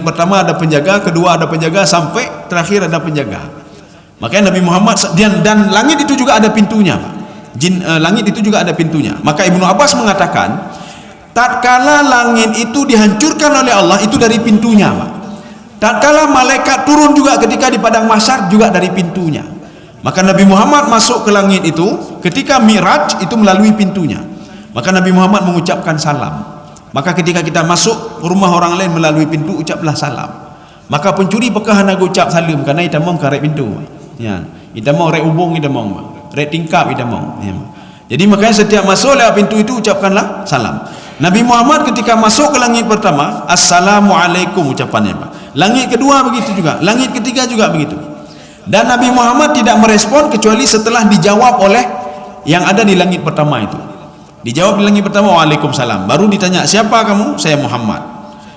pertama ada penjaga, kedua ada penjaga, sampai terakhir ada penjaga. Makanya Nabi Muhammad dan langit itu juga ada pintunya. Jin langit itu juga ada pintunya. Maka Ibnu Abbas mengatakan, tatkala langit itu dihancurkan oleh Allah itu dari pintunya, Pak. Tatkala malaikat turun juga ketika di padang mahsyar juga dari pintunya. Maka Nabi Muhammad masuk ke langit itu ketika Mi'raj itu melalui pintunya. Maka Nabi Muhammad mengucapkan salam. Maka ketika kita masuk rumah orang lain melalui pintu, ucaplah salam. Maka pencuri pekah nak ucap salam karena kita mau karek pintu. Ya, kita mau rek ubung, kita mau rek tingkap, kita mau. Ya. Jadi makanya setiap masuk lewat pintu itu ucapkanlah salam. Nabi Muhammad ketika masuk ke langit pertama, assalamualaikum ucapannya, Pak. Langit kedua begitu juga, langit ketiga juga begitu. Dan Nabi Muhammad tidak merespon kecuali setelah dijawab oleh yang ada di langit pertama itu. Dijawab di langit pertama, waalaikumsalam. Baru ditanya, siapa kamu? Saya Muhammad.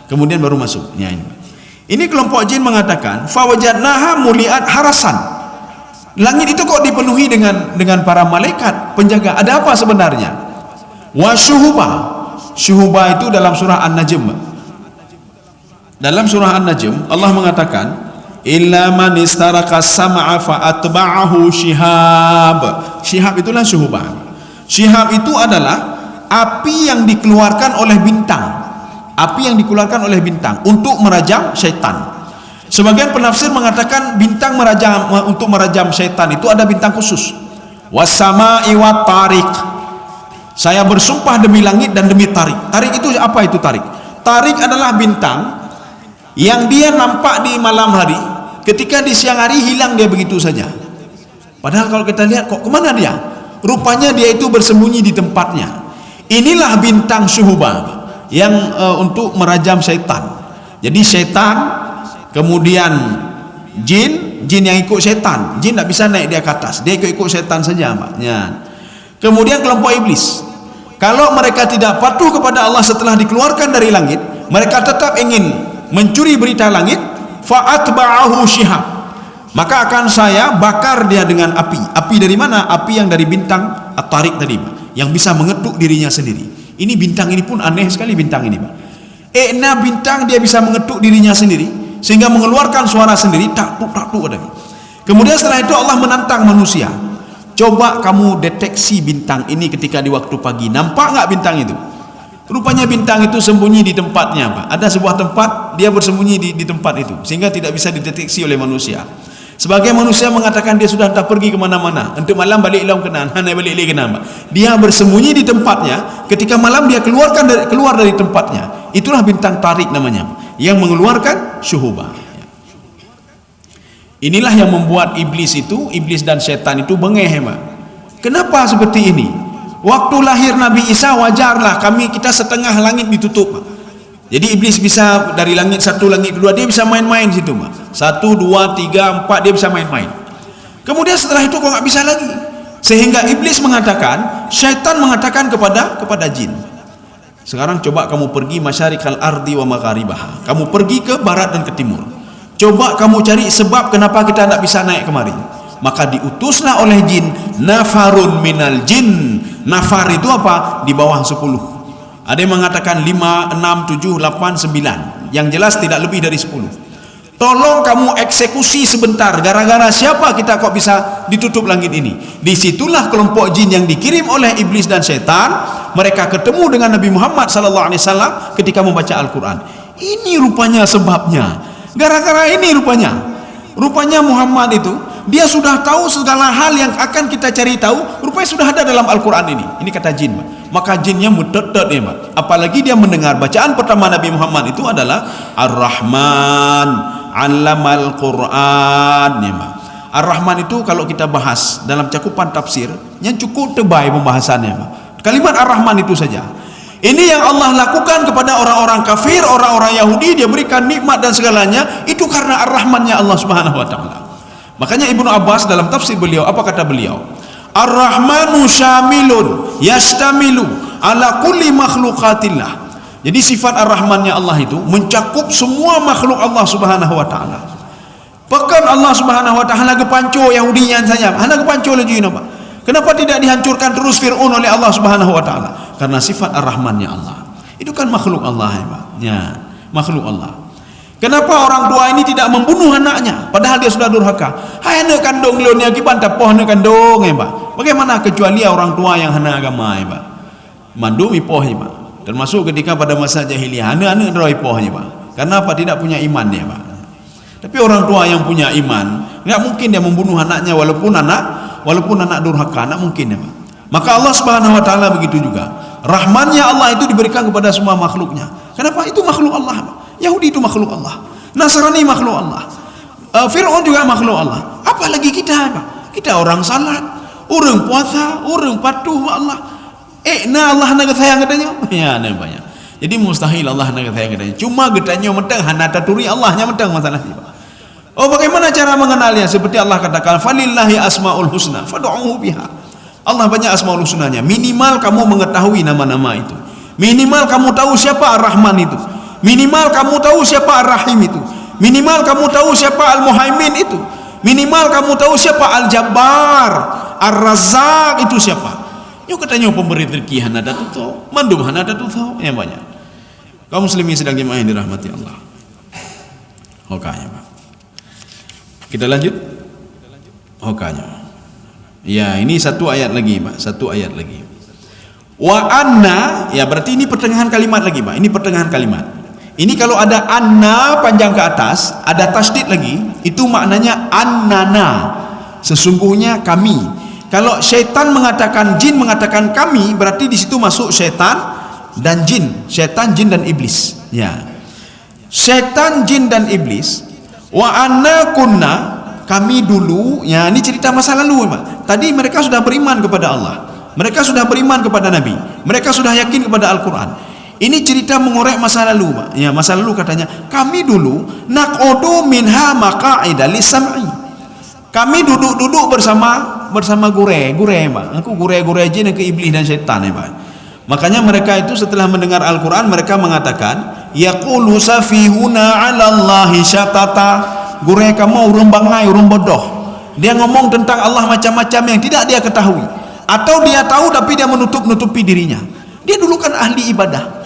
Kemudian baru masuk. Ya, ini kelompok jin mengatakan, fawajadnaha muliat harasan. Langit itu kok dipenuhi dengan para malaikat penjaga. Ada apa sebenarnya? Wa syuhuba. Syuhuba itu dalam surah An-Najm. Dalam surah An-Najm Allah mengatakan, illa man istaraka sam'a fa atba'ahu shihab. Shihab itulah syuhuba. Shihab itu adalah api yang dikeluarkan oleh bintang. Api yang dikeluarkan oleh bintang untuk merajam syaitan. Sebagian penafsir mengatakan bintang untuk merajam syaitan itu ada bintang khusus. Was-sama'i wat tariq. Saya bersumpah demi langit dan demi tarik. Tarik itu apa itu tarik? Tarik adalah bintang yang dia nampak di malam hari, ketika di siang hari hilang dia begitu saja. Padahal kalau kita lihat, kok kemana dia? Rupanya dia itu bersembunyi di tempatnya. Inilah bintang syuhbah yang untuk merajam syaitan. Jadi syaitan, kemudian jin yang ikut syaitan. Jin tak bisa naik dia ke atas, dia ikut syaitan saja, Pak. Ya. Kemudian kelompok iblis, kalau mereka tidak patuh kepada Allah setelah dikeluarkan dari langit, mereka tetap ingin mencuri berita langit. Fa'atba'ahu syihab, maka akan saya bakar dia dengan api. Api dari mana? Api yang dari bintang at-tariq tadi, Pak, yang bisa mengetuk dirinya sendiri. Ini bintang ini pun aneh sekali, bintang ini, Pak. Bintang dia bisa mengetuk dirinya sendiri sehingga mengeluarkan suara sendiri, tak tuk. Kemudian setelah itu Allah menantang manusia, coba kamu deteksi bintang ini ketika di waktu pagi, nampak nggak bintang itu? Rupanya bintang itu sembunyi di tempatnya, Pak. Ada sebuah tempat dia bersembunyi di tempat itu sehingga tidak bisa dideteksi oleh manusia. Sebagai manusia mengatakan dia sudah tak pergi kemana-mana, untuk malam balik ilau kenan, hanya balik lagi kenan, Pak. Dia bersembunyi di tempatnya, ketika malam dia keluar dari tempatnya. Itulah bintang tarik namanya, yang mengeluarkan syuhbah. Inilah yang membuat iblis dan setan itu bengeh, Pak. Kenapa seperti ini? Waktu lahir Nabi Isa wajarlah kita setengah langit ditutup, Pak. Jadi iblis bisa dari langit satu, langit kedua, dia bisa main-main situ, Pak. 1, 2, 3, 4 dia bisa main-main. Kemudian setelah itu kok nggak bisa lagi. Sehingga iblis mengatakan, syaitan mengatakan kepada jin, sekarang coba kamu pergi masyarikal ardi wa magharibaha. Kamu pergi ke barat dan ke timur. Coba kamu cari sebab kenapa kita tidak bisa naik kemari. Maka diutuslah oleh jin nafarun minal jin. Nafar itu apa? Di bawah 10. Ada yang mengatakan 5, 6, 7, 8, 9. Yang jelas tidak lebih dari 10. Tolong kamu eksekusi sebentar. Gara-gara siapa kita kok bisa ditutup langit ini? Disitulah kelompok jin yang dikirim oleh iblis dan setan, mereka ketemu dengan Nabi Muhammad SAW ketika membaca Al-Quran. Ini rupanya sebabnya. Gara-gara ini rupanya Muhammad itu, dia sudah tahu segala hal yang akan kita cari tahu, rupanya sudah ada dalam Al-Quran ini. Ini kata jin, Pak. Maka jinnya mutet-tet, ya, Pak. Apalagi dia mendengar bacaan pertama Nabi Muhammad itu adalah Ar-Rahman 'allamal Quran, ya, Pak. Ar-Rahman itu kalau kita bahas dalam cakupan tafsir yang cukup tebal pembahasannya, Pak. Kalimat Ar-Rahman itu saja. Ini yang Allah lakukan kepada orang-orang kafir, orang-orang Yahudi, dia berikan nikmat dan segalanya, itu karena Ar-Rahmannya Allah Subhanahu wa taala. Makanya Ibnu Abbas dalam tafsir beliau, apa kata beliau? Ar-Rahmanu syamilun yastamilu ala kulli makhluqatillah. Jadi sifat Ar-Rahmannya Allah itu mencakup semua makhluk Allah Subhanahu wa taala. Bahkan Allah Subhanahu wa taala kepanco Yahudinya saja, hana kepanco lagi, Pak. Kenapa tidak dihancurkan terus Fir'aun oleh Allah Subhanahu wa taala? Karena sifat Ar-Rahmannya Allah. Itu kan makhluk Allah, ya, Pak. Ya, makhluk Allah. Kenapa orang tua ini tidak membunuh anaknya padahal dia sudah durhaka? Hai hana kandung lo ni akibat tapoh hana kandung, ya, Pak. Bagaimana kecuali orang tua yang hana agama, ya, Pak. Mandu ipoh, ya, Pak. Termasuk ketika pada masa jahiliyah hana droi poh, ya, Pak. Karena apa? Tidak punya iman, ya, Pak. Tapi orang tua yang punya iman, enggak mungkin dia membunuh anaknya walaupun anak durhaka, enggak mungkin, ya, Pak. Maka Allah Subhanahu wa taala begitu juga. Rahmannya Allah itu diberikan kepada semua makhluknya. Kenapa? Itu makhluk Allah, Pak. Yahudi itu makhluk Allah, Nasrani makhluk Allah, Fir'aun juga makhluk Allah. Apalagi kita, Pak. Kita orang salat, orang puasa, orang patuh Allah. Allah nak sayang katanya. Ya, banyak. Jadi mustahil Allah nak sayang katanya. Cuma getanya mentang hana taturi Allahnya mentang masalahnya, Pak. Oh, bagaimana cara mengenalnya? Seperti Allah katakan, "Falillahi asmaul husna fad'uhu biha." Allah banyak asmaul husnanya. Minimal kamu mengetahui nama-nama itu. Minimal kamu tahu siapa Ar-Rahman itu. Minimal kamu tahu siapa Ar-Rahim itu. Minimal kamu tahu siapa Al-Muhaimin itu. Minimal kamu tahu siapa Al-Jabbar, Ar-Razzaq itu siapa. Yuk katanya pemberi rezeki hana datu tahu, mandum hana datu tahu, yang banyak. Kaum muslimin sedang jemaah yang dirahmati Allah. Hokanya, Pak. Kita lanjut. Hokanya. Ya, ini satu ayat lagi, Pak. Satu ayat lagi. Wa anna, ya berarti ini pertengahan kalimat lagi, Pak. Ini pertengahan kalimat. Ini kalau ada anna panjang ke atas, ada tasdid lagi, itu maknanya annana, sesungguhnya kami. Kalau syaitan mengatakan, jin mengatakan kami, berarti di situ masuk syaitan dan jin, syaitan, jin dan iblis. Ya, syaitan, jin dan iblis. Wa anna kunna, kami dulu. Ya, ini cerita masa lalu, Pak. Tadi mereka sudah beriman kepada Allah, mereka sudah beriman kepada Nabi, mereka sudah yakin kepada Al-Quran. Ini cerita mengorek masa lalu, Pak. Ya, masa lalu katanya, kami dulu naqudu minha maqa'ida lis-sam'i. Kami duduk-duduk bersama gure, Pak. Aku gure jin ke iblis dan syaitan, ya, Pak. Makanya mereka itu setelah mendengar Al-Quran, mereka mengatakan, yaqulu safihuna 'ala Allahi syatata. Gure kamu urung bangai, urung bodoh. Dia ngomong tentang Allah macam-macam yang tidak dia ketahui, atau dia tahu tapi dia menutup-nutupi dirinya. Dia dulu kan ahli ibadah.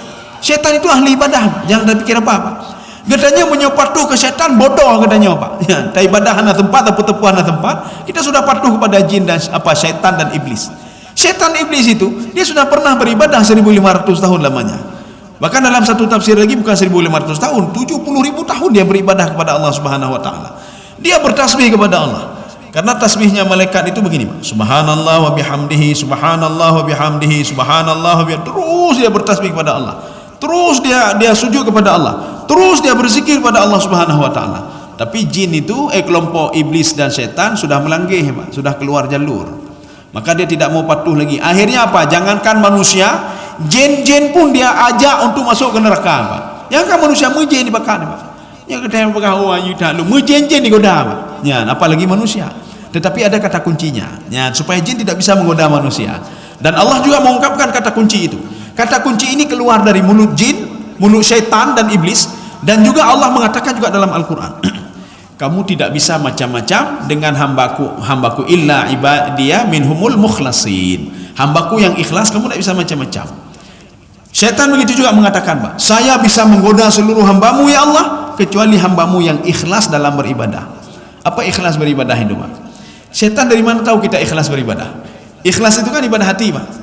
Syaitan itu ahli ibadah, jangan dah pikir apa-apa. Katanya menyopatuh ke syaitan bodoh, katanya, Pak. Ya, tak ibadah hana tempat, atau tepuan hana tempat. Kita sudah patuh kepada jin dan syaitan dan iblis. Syaitan iblis itu dia sudah pernah beribadah 1500 tahun lamanya. Bahkan dalam satu tafsir lagi bukan 1500 tahun, 70.000 tahun dia beribadah kepada Allah Subhanahu wa taala. Dia bertasbih kepada Allah. Karena tasbihnya malaikat itu begini, Pak. Subhanallah wa bihamdihi, subhanallah wa bihamdihi, subhanallah wa bihamdihi. Terus dia bertasbih kepada Allah. Terus dia sujud kepada Allah. Terus dia berzikir pada Allah Subhanahu wa taala. Tapi jin itu kelompok iblis dan syaitan sudah melanggar, Pak. Sudah keluar jalur. Maka dia tidak mau patuh lagi. Akhirnya apa? Jangankan manusia, jin-jin pun dia ajak untuk masuk ke neraka, Pak. Jangankan manusia, jin dibakar, Pak. Yang kata yang pegang orang you tak lu, jin digoda, Pak. Ya, apalagi manusia. Tetapi ada kata kuncinya. Ya, supaya jin tidak bisa menggoda manusia. Dan Allah juga mengungkapkan kata kunci itu. Kata kunci ini keluar dari mulut jin, mulut syaitan dan iblis, dan juga Allah mengatakan juga dalam Al-Quran, kamu tidak bisa macam-macam dengan hambaku illa ibadiyah minhumul mukhlasin. Hambaku yang ikhlas kamu tidak bisa macam-macam. Syaitan begitu juga mengatakan, Pak, saya bisa menggoda seluruh hambamu ya Allah, kecuali hambamu yang ikhlas dalam beribadah. Apa ikhlas beribadah itu, Pak? Syaitan dari mana tahu kita ikhlas beribadah? Ikhlas itu kan ibadah hati, Pak.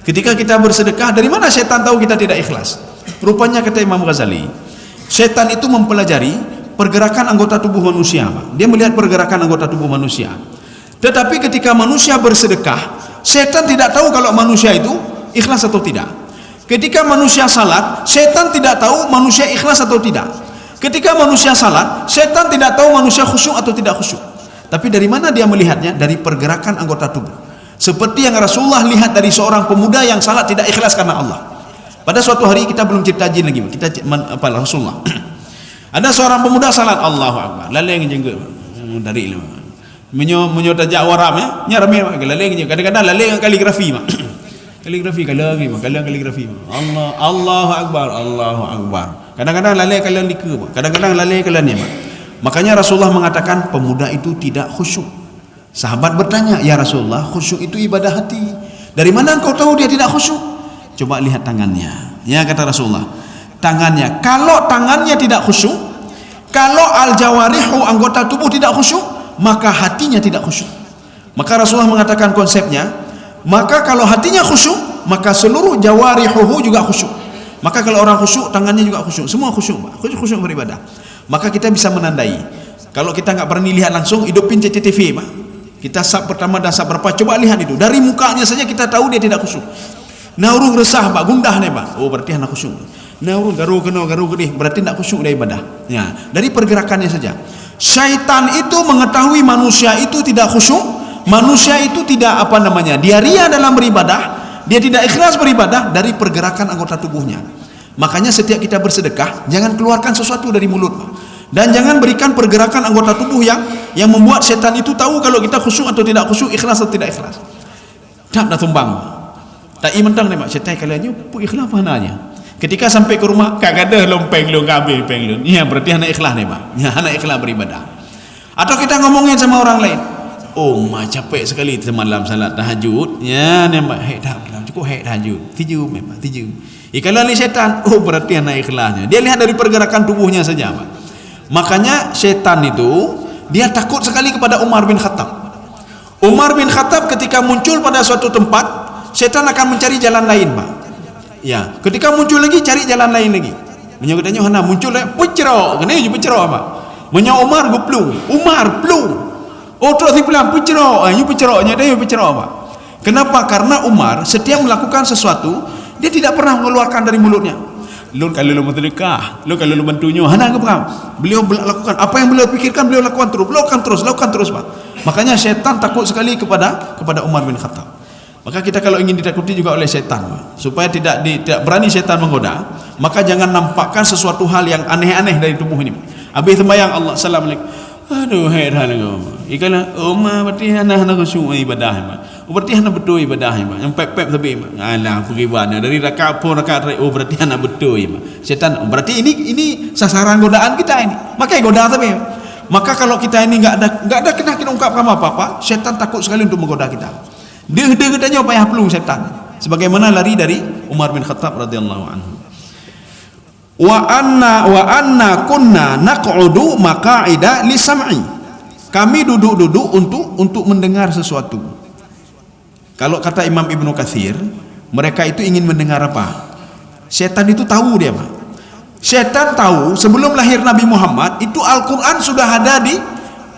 Ketika kita bersedekah, dari mana syaitan tahu kita tidak ikhlas? Rupanya kata Imam Ghazali, syaitan itu mempelajari pergerakan anggota tubuh manusia, Pak. Dia melihat pergerakan anggota tubuh manusia. Tetapi ketika manusia bersedekah, syaitan tidak tahu kalau manusia itu ikhlas atau tidak. Ketika manusia salat, syaitan tidak tahu manusia ikhlas atau tidak. Ketika manusia salat, syaitan tidak tahu manusia khusyuk atau tidak khusyuk. Tapi dari mana dia melihatnya? Dari pergerakan anggota tubuh. Seperti yang Rasulullah lihat dari seorang pemuda yang salat tidak ikhlas karena Allah. Pada suatu hari, kita belum cerita jin lagi, kita Rasulullah. Ada seorang pemuda salat, Allahu Akbar, laleng jenggot dari ilmu. Menyo tajak waram ya, nyarame laleng je. Kadang-kadang laleng kaligrafi, Mak. Kaligrafi kaligrafi. Allahu Akbar, Allahu Akbar. Kadang-kadang laleng kalian lika, kadang-kadang laleng kalian ni, Mak. Makanya Rasulullah mengatakan pemuda itu tidak khusyuk. Sahabat bertanya, ya Rasulullah, khusyuk itu ibadah hati. Dari mana engkau tahu dia tidak khusyuk? Coba lihat tangannya. Ya, kata Rasulullah, tangannya. Kalau tangannya tidak khusyuk, kalau al-jawarihu anggota tubuh tidak khusyuk, maka hatinya tidak khusyuk. Maka Rasulullah mengatakan konsepnya, maka kalau hatinya khusyuk, maka seluruh jawarihuhu juga khusyuk. Maka kalau orang khusyuk, tangannya juga khusyuk. Semua khusyuk, Pak. Khusyuk beribadah. Maka kita bisa menandai. Kalau kita nggak berani lihat langsung, hidupin CCTV, Pak. Kita sab pertama dan sab berapa, coba lihat itu. Dari mukanya saja kita tahu dia tidak khusyuk. Naurung resah, Pak, gundah nih, Pak. Oh, berarti anak khusyuk. Naurung garu gedih, berarti tidak khusyuk dia ibadah. Ya, dari pergerakannya saja. Syaitan itu mengetahui manusia itu tidak khusyuk, manusia itu tidak dia ria dalam beribadah, dia tidak ikhlas beribadah dari pergerakan anggota tubuhnya. Makanya setiap kita bersedekah, jangan keluarkan sesuatu dari mulut, Pak. Dan jangan berikan pergerakan anggota tubuh yang membuat setan itu tahu kalau kita khusyuk atau tidak khusyuk, ikhlas atau tidak ikhlas. Tak dah tumbang. Tak mentang ni, Mak, setan kalian pu ikhlas apa nanya. Ketika sampai ke rumah, kagak ada lompeng lu ngabe peng lu. Ya, berarti anak ikhlas nih, Pak. Ya, anak ikhlas beribadah. Atau kita ngomongin sama orang lain. Oh, Mak, capek sekali semalam salat tahajud. Ya, ni Mak, cukup tahajud. Tijum memang, tijum. Kalau ni setan, oh berarti anak ikhlasnya. Dia lihat dari pergerakan tubuhnya saja, Pak. Makanya setan itu dia takut sekali kepada Umar bin Khattab. Umar bin Khattab ketika muncul pada suatu tempat, setan akan mencari jalan lain, Pak. Ya, ketika muncul lagi cari jalan lain lagi. Menyo katanya hana muncul pecerok. Kena je pecerok apa? Menyo Umar guplung. Umar plung. Oh terus si pulang pecerok. You peceroknya dia pecerok apa? Kenapa? Karena Umar setiap melakukan sesuatu dia tidak pernah mengeluarkan dari mulutnya. Lu kalau lu mentedekah, lu kalau lu bantunya, hana ke paham? Beliau lakukan apa yang beliau pikirkan, beliau lakukan terus, Pak. Makanya syaitan takut sekali kepada Umar bin Khattab. Maka kita kalau ingin ditakuti juga oleh syaitan, supaya tidak berani syaitan menggoda, maka jangan nampakkan sesuatu hal yang aneh-aneh dari tubuh ini. Habis sembahyang Allah, assalamualaikum. Aduh, heran kau. Ikana Umar berarti hana khusyuk ibadah, berarti hana betul ibadah, yang pep tapi alah peribadahnya dari rakaat pun rakaat oh berarti hana betul. Syaitan berarti ini sasaran godaan kita ini. Maka goda tapi. Maka kalau kita ini enggak ada kena kita ungkapkan apa-apa, syaitan takut sekali untuk menggoda kita. Dia katanya payah pelung syaitan. Sebagaimana lari dari Umar bin Khattab radhiyallahu anhu. Wa anna kunna naq'udu maqa'ida li sam'i. Kami duduk untuk mendengar sesuatu. Kalau kata Imam Ibnu Katsir, mereka itu ingin mendengar apa? Syaitan itu tahu dia, Pak. Syaitan tahu sebelum lahir Nabi Muhammad itu Al-Qur'an sudah ada di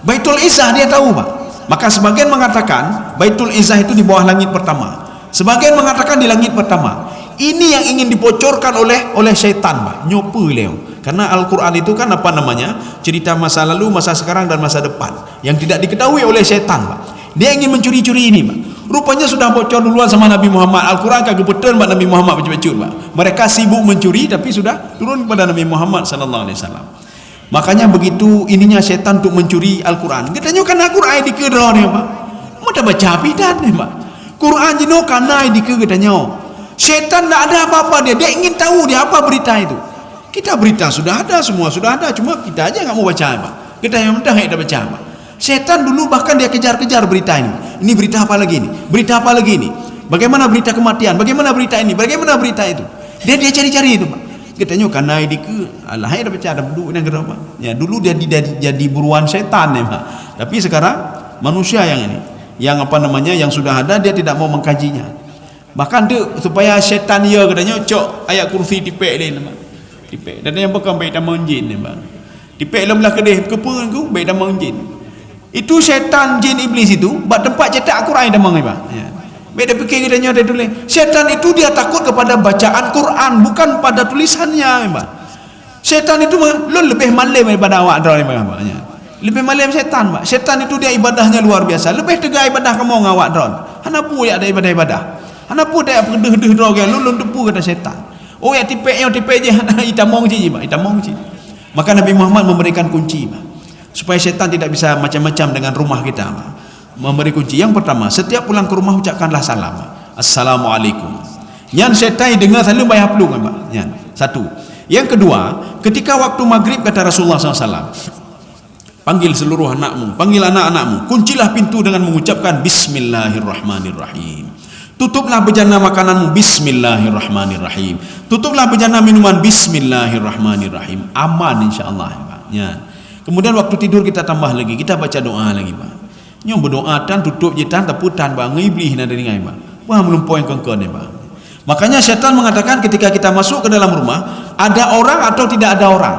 Baitul Izzah, dia tahu, Pak. Maka sebagian mengatakan Baitul Izzah itu di bawah langit pertama. Sebagian mengatakan di langit pertama. Ini yang ingin dibocorkan oleh syaitan, Pak. Nyopa beliau. Karena Al-Qur'an itu kan apa namanya? Cerita masa lalu, masa sekarang dan masa depan yang tidak diketahui oleh syaitan, Pak. Dia ingin mencuri-curi ini, Pak. Rupanya sudah bocor duluan sama Nabi Muhammad. Al-Quran kagak betul Pak Nabi Muhammad baca-baca, Pak. Mereka sibuk mencuri tapi sudah turun kepada Nabi Muhammad sallallahu alaihi wasallam. Makanya begitu ininya syaitan untuk mencuri Al-Quran. Katanya kan Al-Quran di kedua ni, Pak. Mata baca bidan ni, Pak. Quran jino kanai di ke katanya. Syaitan tak ada apa-apa dia. Dia ingin tahu dia apa berita itu. Kita berita sudah ada, semua sudah ada, cuma kita aja enggak mau baca, Pak. Kita yang mentah enggak baca, Pak. Syaitan dulu bahkan dia kejar-kejar berita ini. Ini berita apa lagi ini? Berita apa lagi ini? Bagaimana berita kematian? Bagaimana berita ini? Bagaimana berita itu? Dia cari-cari itu, Pak. Katanya kanai di ke Allah dah baca ada dulu yang kedua, Pak. Ya dulu dia jadi buruan syaitan ya, Pak. Tapi sekarang manusia yang ini, yang apa namanya, yang sudah ada dia tidak mau mengkajinya. Bahkan dia supaya syaitan dia katanya cok ayat kursi tipek dia, Pak. Tipek. Dan yang bukan baik nama jin ni, Pak. Tipek lah belah kedih kepun ku baik nama jin. Itu syaitan jin iblis itu buat tempat cetak Al-Quran dah mangai, Pak. Ya. Beda fikir katanya dia tulis. Syaitan itu dia takut kepada bacaan Quran, bukan pada tulisannya, Pak. Syaitan itu lebih malam daripada awak drone, Pak. Ya. Lebih malam syaitan, Pak. Syaitan itu dia ibadahnya luar biasa. Lebih tegak ibadah kamu dengan awak drone. Hanapu ya ada ibadah-ibadah. Hanapu dia pedeh-pedeh drone lulun tepu kata syaitan. Oh ya tipek je itamong je, Pak. Itamong je. Maka Nabi Muhammad memberikan kunci, Pak. Supaya syaitan tidak bisa macam-macam dengan rumah kita, Pak. Memberi kunci. Yang pertama, setiap pulang ke rumah ucapkanlah salam, assalamualaikum. Yang syaitan dengar selalu bayar pelung, Pak. Yang satu. Yang kedua, ketika waktu maghrib kata Rasulullah SAW, panggil seluruh anakmu, panggil anak-anakmu, kuncilah pintu dengan mengucapkan Bismillahirrahmanirrahim. Tutuplah bejana makananmu, Bismillahirrahmanirrahim. Tutuplah bejana minuman, Bismillahirrahmanirrahim. Aman insyaAllah, Pak. Ya. Kemudian waktu tidur kita tambah lagi, kita baca doa lagi, Pak. Nyom berdoa tan tutup je tan taputan Pak, ngiblis nak dengai, Pak. Wah melumpuh yang kengkon ni, Pak. Makanya syaitan mengatakan ketika kita masuk ke dalam rumah, ada orang atau tidak ada orang.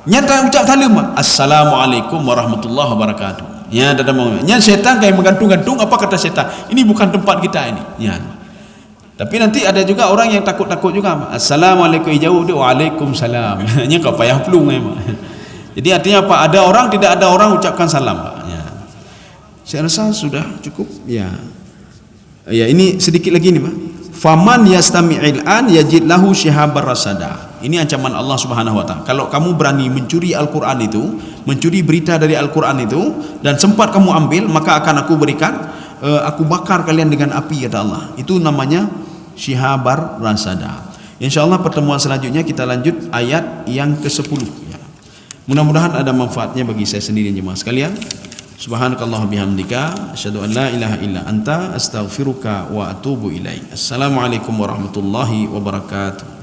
Nyata ucap salam, Pak. Assalamualaikum warahmatullahi wabarakatuh. Ya, ada mau. Nyata syaitan kayak menggantung-gantung apa kata syaitan. Ini bukan tempat kita ini. Ya. Tapi nanti ada juga orang yang takut-takut juga, Pak. Assalamualaikum jauh dia waalaikumsalam. Nya kau payah pelung, Pak. Jadi artinya apa? Ada orang, tidak ada orang ucapkan salam, Pak. Ya. Saya rasa sudah cukup. Ya. Ya, ini sedikit lagi nih, Pak. Faman yastami'il an yajid lahu shihabar rasada. Ini ancaman Allah Subhanahu wa taala. Kalau kamu berani mencuri Al-Qur'an itu, mencuri berita dari Al-Qur'an itu dan sempat kamu ambil, maka akan aku berikan aku bakar kalian dengan api, kata Allah. Itu namanya shihabar rasada. Insyaallah pertemuan selanjutnya kita lanjut ayat yang ke-10. Mudah-mudahan ada manfaatnya bagi saya sendiri jemaah sekalian. Subhanakallah bihamdika asyhadu an la ilaha illa anta astaghfiruka wa atubu ilaik. Assalamualaikum warahmatullahi wabarakatuh.